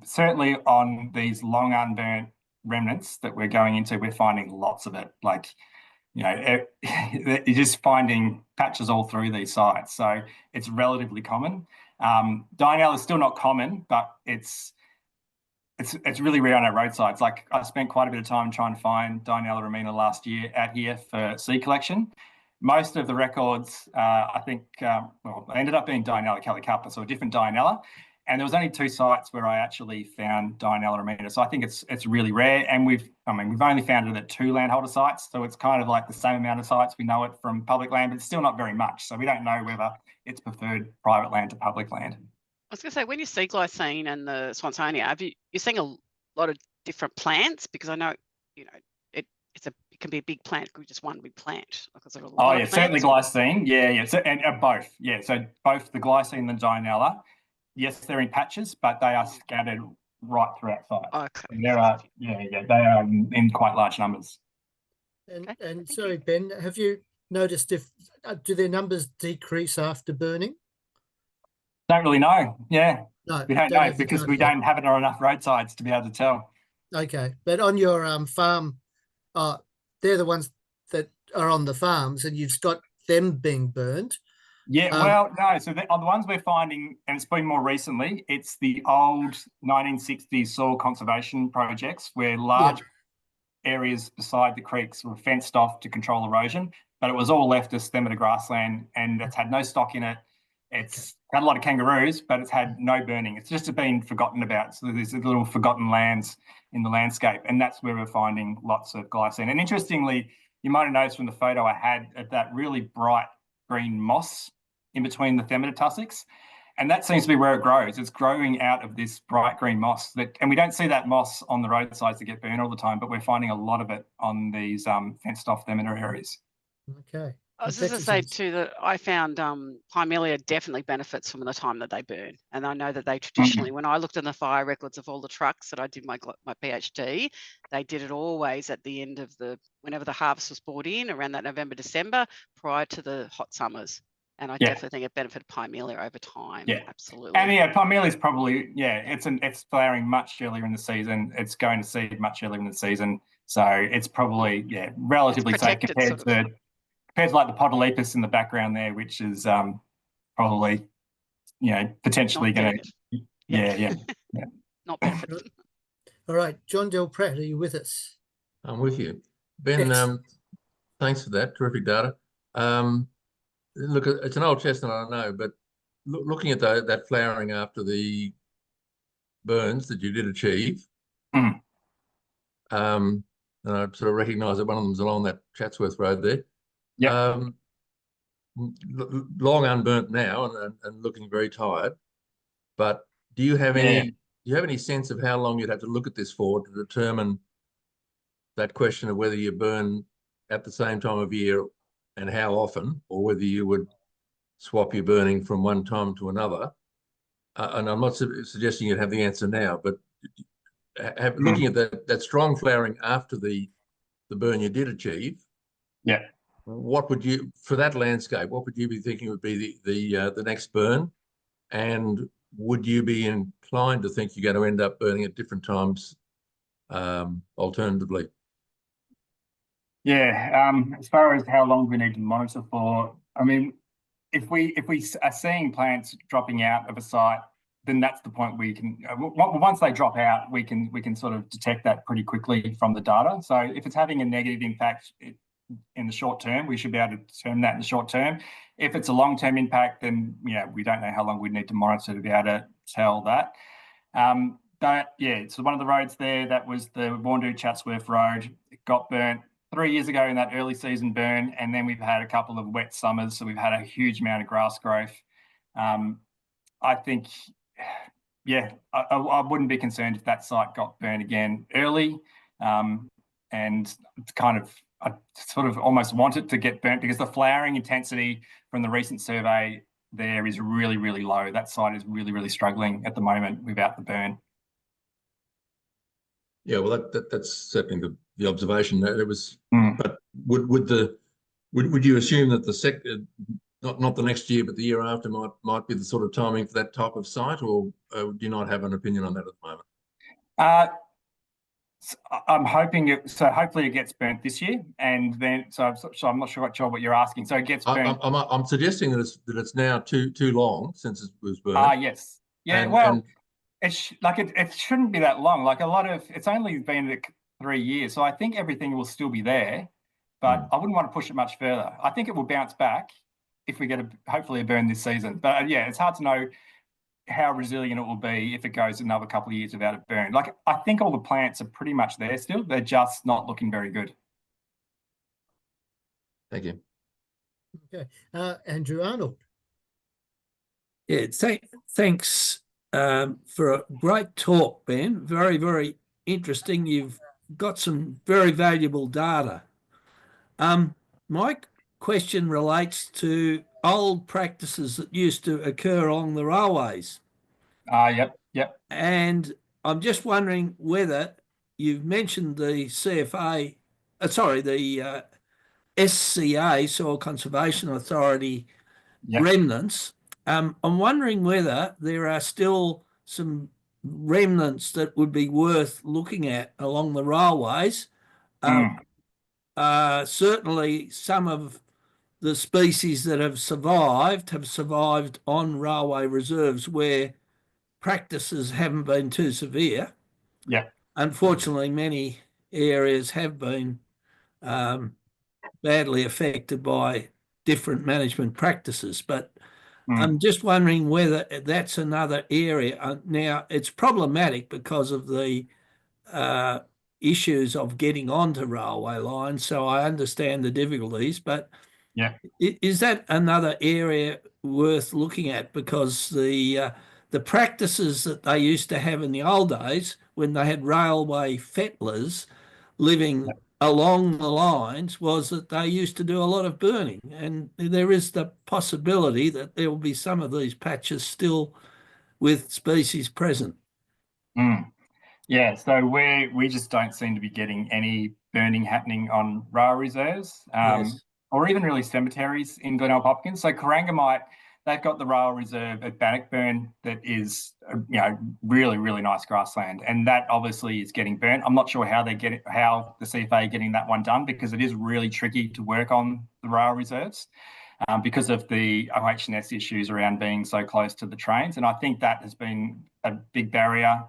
Certainly on these long unburnt remnants that we're going into, we're finding lots of it. Like, you know, you're just finding patches all through these sites. So it's relatively common. Dianella is still not common, but it's really rare on our roadsides. Like, I spent quite a bit of time trying to find Dianella ramina last year out here for seed collection. Most of the records, I think, ended up being Dianella calicapa, so a different Dianella. And there was only 2 sites where I actually found Dianella ramina. So I think it's really rare. And we've only found it at 2 landholder sites. So it's kind of like the same amount of sites. We know it from public land, but it's still not very much. So we don't know whether it's preferred private land to public land. I was going to say, when you see glycine and the Swansonia, you're seeing a lot of different plants? Because I know, you know, it can be a big plant, it could be just one big plant. Like, certainly glycine. Yeah. So, and both. Yeah. So both the glycine and the Dianella. Yes, they're in patches, but they are scattered right throughout sites. Okay. And there are, they are in quite large numbers. And sorry, Ben, have you noticed if do their numbers decrease after burning? Don't really know. Yeah, no, we don't know because we don't have it on enough roadsides to be able to tell. Okay, but on your farm, they're the ones that are on the farms, and you've got them being burned. Yeah, well, no. So on the ones we're finding, and it's been more recently, it's the old 1960s soil conservation projects where large areas beside the creeks were fenced off to control erosion, but it was all left as stem of the grassland, and it's had no stock in it. It's had a lot of kangaroos, but it's had no burning. It's just been forgotten about. So there's little forgotten lands in the landscape, and that's where we're finding lots of glycine. And interestingly, you might have noticed from the photo I had of that really bright green moss in between the Themata tussocks, and that seems to be where it grows. It's growing out of this bright green moss, and we don't see that moss on the roadsides that get burned all the time, but we're finding a lot of it on these fenced off Themata areas. Okay. I was just going to say too that I found Pimelia definitely benefits from the time that they burn, and I know that they traditionally, when I looked in the fire records of all the trucks that I did my PhD, they did it always at the end of whenever the harvest was brought in, around that November, December, prior to the hot summers. And I definitely think it benefited Pimelia over time. Yeah, absolutely. And Pimelia is probably it's flowering much earlier in the season. It's going to seed much earlier in the season, so it's probably relatively safe compared to like the podolepis in the background there, which is probably, potentially Not going benefit. to, yeah. Not benefit. All right, John Del Pratt, are you with us? I'm with you. Ben, Excellent. thanks for that. Terrific data. Look, it's an old chestnut, I know, but looking at that flowering after the burns that you did achieve, Mm. and I sort of recognise that one of them's along that Chatsworth Road there. Yep. Long unburnt now and looking very tired. But do you have any sense of how long you'd have to look at this for to determine that question of whether you burn at the same time of year and how often, or whether you would swap your burning from one time to another? And I'm not suggesting you'd have the answer now, but looking at that strong flowering after the burn you did achieve, Yeah. what would you, for that landscape, what would you be thinking would be the next burn? And would you be inclined to think you're going to end up burning at different times, alternatively? Yeah. As far as how long we need to monitor for, I mean, if we are seeing plants dropping out of a site, then that's the point we can. Once they drop out, we can sort of detect that pretty quickly from the data. So if it's having a negative impact in the short term, we should be able to determine that in the short term. If it's a long-term impact, then we don't know how long we'd need to monitor to be able to tell that. So one of the roads there, that was the Warndoo Chatsworth Road. It got burnt 3 years ago in that early season burn, and then we've had a couple of wet summers, so we've had a huge amount of grass growth. I think, I wouldn't be concerned if that site got burnt again early, and I sort of almost want it to get burnt because the flowering intensity from the recent survey there is really, really low. That site is really, really struggling at the moment without the burn. Yeah, well, that's certainly the observation. It was, but would you assume that the sector, not the next year, but the year after, might be the sort of timing for that type of site, or do you not have an opinion on that at the moment? I'm hoping hopefully it gets burnt this year, and then so I'm not sure what you're asking. So it gets burnt. I'm suggesting that it's now too long since it was burnt. Yes, yeah. It shouldn't be that long. Like it's only been 3 years, so I think everything will still be there, but I wouldn't want to push it much further. I think it will bounce back if we get hopefully a burn this season. But it's hard to know how resilient it will be if it goes another couple of years without a burn. Like, I think all the plants are pretty much there still. They're just not looking very good. Thank you. Okay. Andrew Arnold. Yeah, thanks for a great talk, Ben. Very, very interesting. You've got some very valuable data. My question relates to old practices that used to occur along the railways. Yep. And I'm just wondering whether you've mentioned the the SCA, Soil Conservation Authority remnants. I'm wondering whether there are still some remnants that would be worth looking at along the railways. Certainly some of the species that have survived on railway reserves where practices haven't been too severe. Yeah. Unfortunately, many areas have been badly affected by different management practices, but I'm just wondering whether that's another area. Now, it's problematic because of the issues of getting onto railway lines, so I understand the difficulties, but is that another area worth looking at? Because the practices that they used to have in the old days when they had railway fettlers living along the lines was that they used to do a lot of burning, and there is the possibility that there will be some of these patches still with species present. Yeah, so we just don't seem to be getting any burning happening on rail reserves, or even really cemeteries in Glenelg Hopkins. So Corangamite, they've got the rail reserve at Bannockburn that is, really, really nice grassland, and that obviously is getting burnt. I'm not sure how the CFA are getting that one done, because it is really tricky to work on the rail reserves because of the OH&S issues around being so close to the trains, and I think that has been a big barrier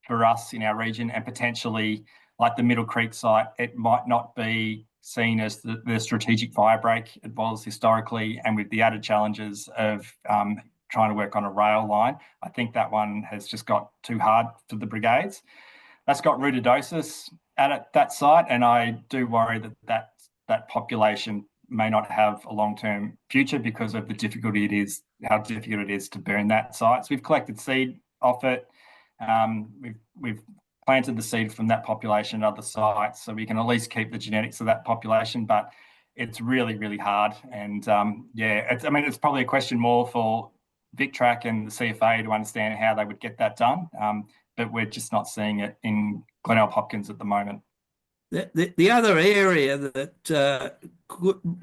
for us in our region, and potentially, like the Middle Creek site, it might not be seen as the strategic fire break it was historically, and with the added challenges of trying to work on a rail line, I think that one has just got too hard for the brigades. That's got rudidosis at that site, and I do worry that population may not have a long-term future because of how difficult it is to burn that site. So we've collected seed off it. We've planted the seed from that population at other sites, so we can at least keep the genetics of that population, but it's really, really hard. And it's probably a question more for VicTrack and the CFA to understand how they would get that done, but we're just not seeing it in Glenelg Hopkins at the moment. The other area that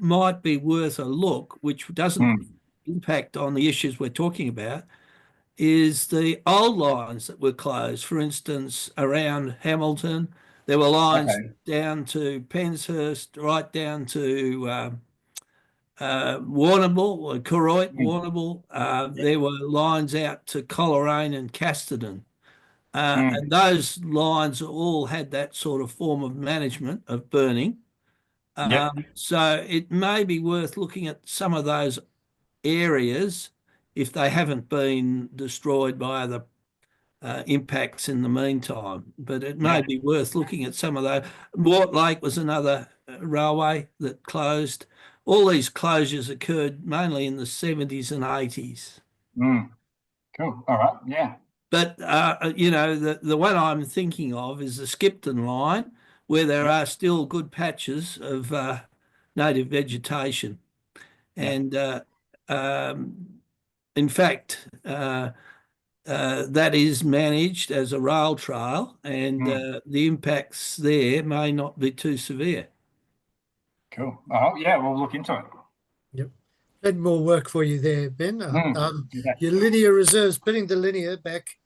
might be worth a look, which doesn't impact on the issues we're talking about, is the old lines that were closed. For instance, around Hamilton, there were lines down to Penshurst, right down to Warrnambool, or Koroit, Warrnambool. There were lines out to Coleraine and Casterton. And those lines all had that sort of form of management of burning. So it may be worth looking at some of those areas if they haven't been destroyed by other impacts in the meantime. But it may be worth looking at some of those. Mortlake was another railway that closed. All these closures occurred mainly in the 70s and 80s. Cool. All right. Yeah. But, the one I'm thinking of is the Skipton line, where there are still good patches of native vegetation. And in fact, that is managed as a rail trail, and the impacts there may not be too severe. Cool. Oh, yeah, we'll look into it. Yep. Had more work for you there, Ben. Your linear reserves, putting the linear back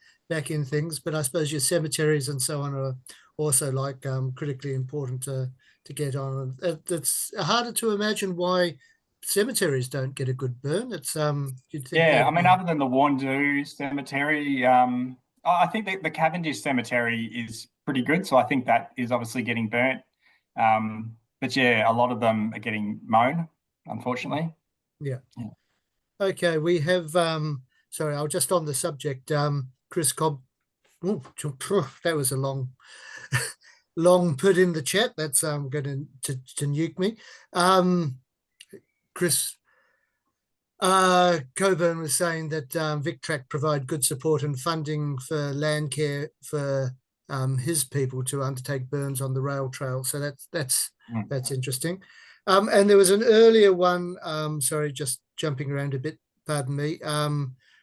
in things, but I suppose your cemeteries and so on are also critically important to get on. It's harder to imagine why cemeteries don't get a good burn. It's you'd think. Yeah, I mean, other than the Wandoo Cemetery, I think the Cavendish Cemetery is pretty good. So I think that is obviously getting burnt. But yeah, a lot of them are getting mown, unfortunately. Yeah. Okay, we have. Sorry, I'll just on the subject. Chris Cobb. Oh, that was a long put in the chat. That's going to nuke me. Chris Coburn was saying that VicTrack provide good support and funding for land care for his people to undertake burns on the rail trail. So that's interesting. And there was an earlier one, sorry, just jumping around a bit, pardon me,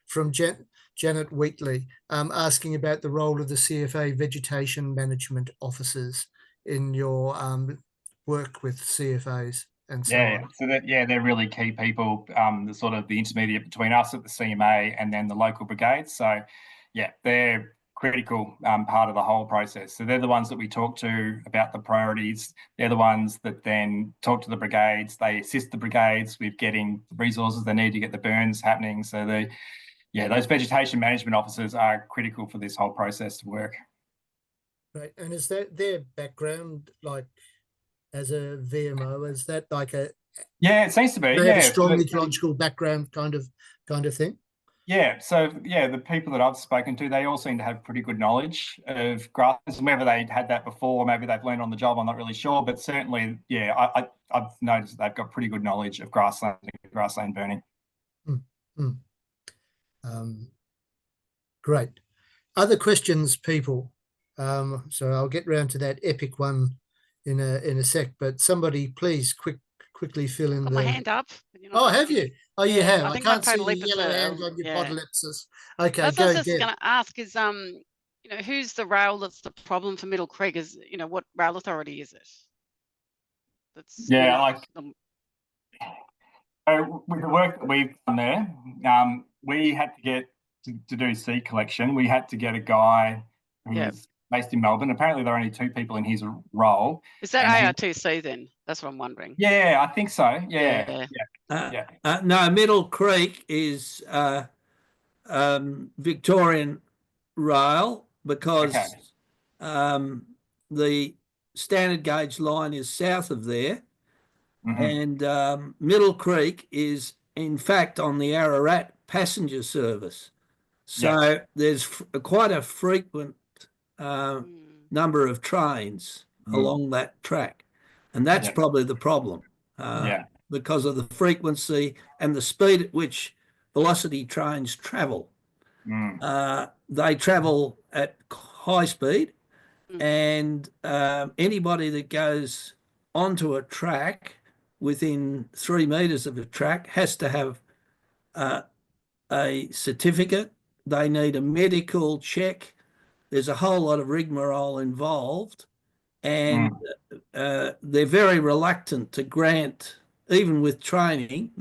from Janet Wheatley, asking about the role of the CFA vegetation management officers in your work with CFAs and so on. So they're really key people, the sort of the intermediate between us at the CMA and then the local brigades. So yeah, they're critical part of the whole process. So they're the ones that we talk to about the priorities. They're the ones that then talk to the brigades. They assist the brigades with getting the resources they need to get the burns happening. So those vegetation management officers are critical for this whole process to work. Right. And is that their background, like as a VMO? Is that like a it seems to be a strong ecological background kind of thing? Yeah, so the people that I've spoken to, they all seem to have pretty good knowledge of grasslands, and whether they had that before, maybe they've learned on the job, I'm not really sure, but certainly, I've noticed they've got pretty good knowledge of grassland and grassland burning. Great. Other questions, people? So I'll get round to that epic one in a sec, but somebody please quickly fill in my hand up. Have you? Oh, you have. I think can't see my your yellow hand on your podellipsis. Okay, that's go what I was just going to ask is, who's the rail that's the problem for Middle Creek? Is, what rail authority is it? So with the work that we've done there, we had to get to do seed collection. We had to get a guy who's based in Melbourne. Apparently, there are only 2 people in his role. Is that ARTC then? That's what I'm wondering. Yeah, I think so. No, Middle Creek is Victorian rail, because the standard gauge line is south of there, and Middle Creek is in fact on the Ararat passenger service. So there's quite a frequent number of trains along that track, and that's probably the problem, because of the frequency and the speed at which velocity trains travel. They travel at high speed, and anybody that goes onto a track within 3 meters of a track has to have a certificate. They need a medical check. There's a whole lot of rigmarole involved, and they're very reluctant to grant, even with training,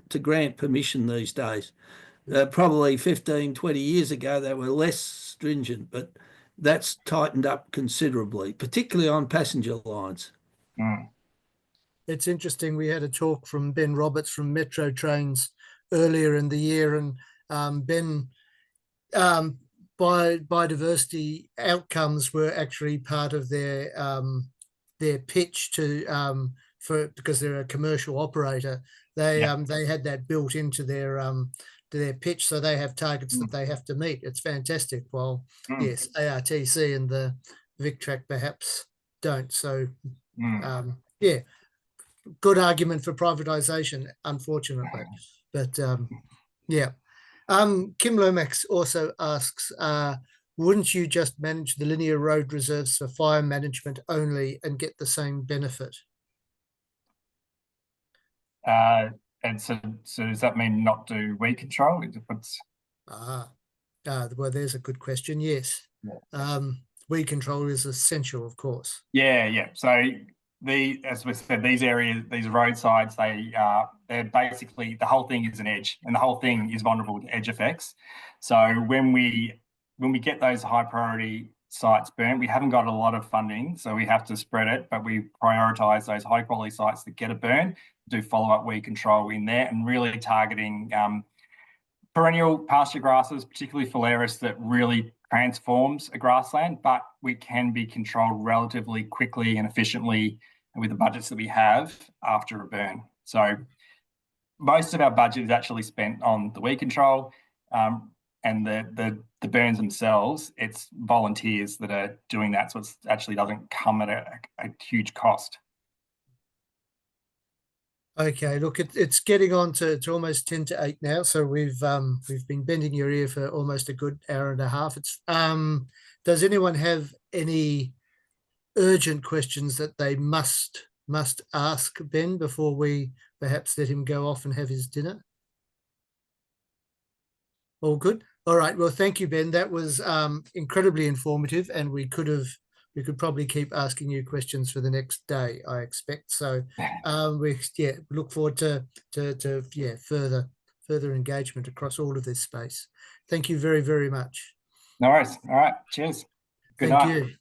to grant permission these days. Probably 15, 20 years ago, they were less stringent, but that's tightened up considerably, particularly on passenger lines. It's interesting. We had a talk from Ben Roberts from Metro Trains earlier in the year, and Ben, biodiversity outcomes were actually part of their pitch to because they're a commercial operator. They had that built into their pitch, so they have targets that they have to meet. It's fantastic. While yes, ARTC and the VicTrack perhaps don't. So yeah, good argument for privatisation, unfortunately. But yeah. Kim Lomax also asks, wouldn't you just manage the linear road reserves for fire management only and get the same benefit? And so does that mean not do weed control? Well, there's a good question. Yes. Weed control is essential, of course. Yeah. So as we said, these areas, these roadsides, they're basically, the whole thing is an edge, and the whole thing is vulnerable to edge effects. So when we get those high priority sites burnt, we haven't got a lot of funding, so we have to spread it, but we prioritise those high quality sites that get a burn, do follow up weed control in there, and really targeting perennial pasture grasses, particularly phalaris, that really transforms a grassland, but we can be controlled relatively quickly and efficiently with the budgets that we have after a burn. So most of our budget is actually spent on the weed control, and the burns themselves, it's volunteers that are doing that, so it actually doesn't come at a huge cost. Okay, look, it's getting on to almost 10 to 8 now, so we've been bending your ear for almost a good hour and a half. It's does anyone have any urgent questions that they must ask Ben before we perhaps let him go off and have his dinner? All good. All right. Well, thank you, Ben. That was incredibly informative, and we could probably keep asking you questions for the next day, I expect. So we look forward to further engagement across all of this space. Thank you very, very much. No worries. All right. Cheers. Good night. Thank you.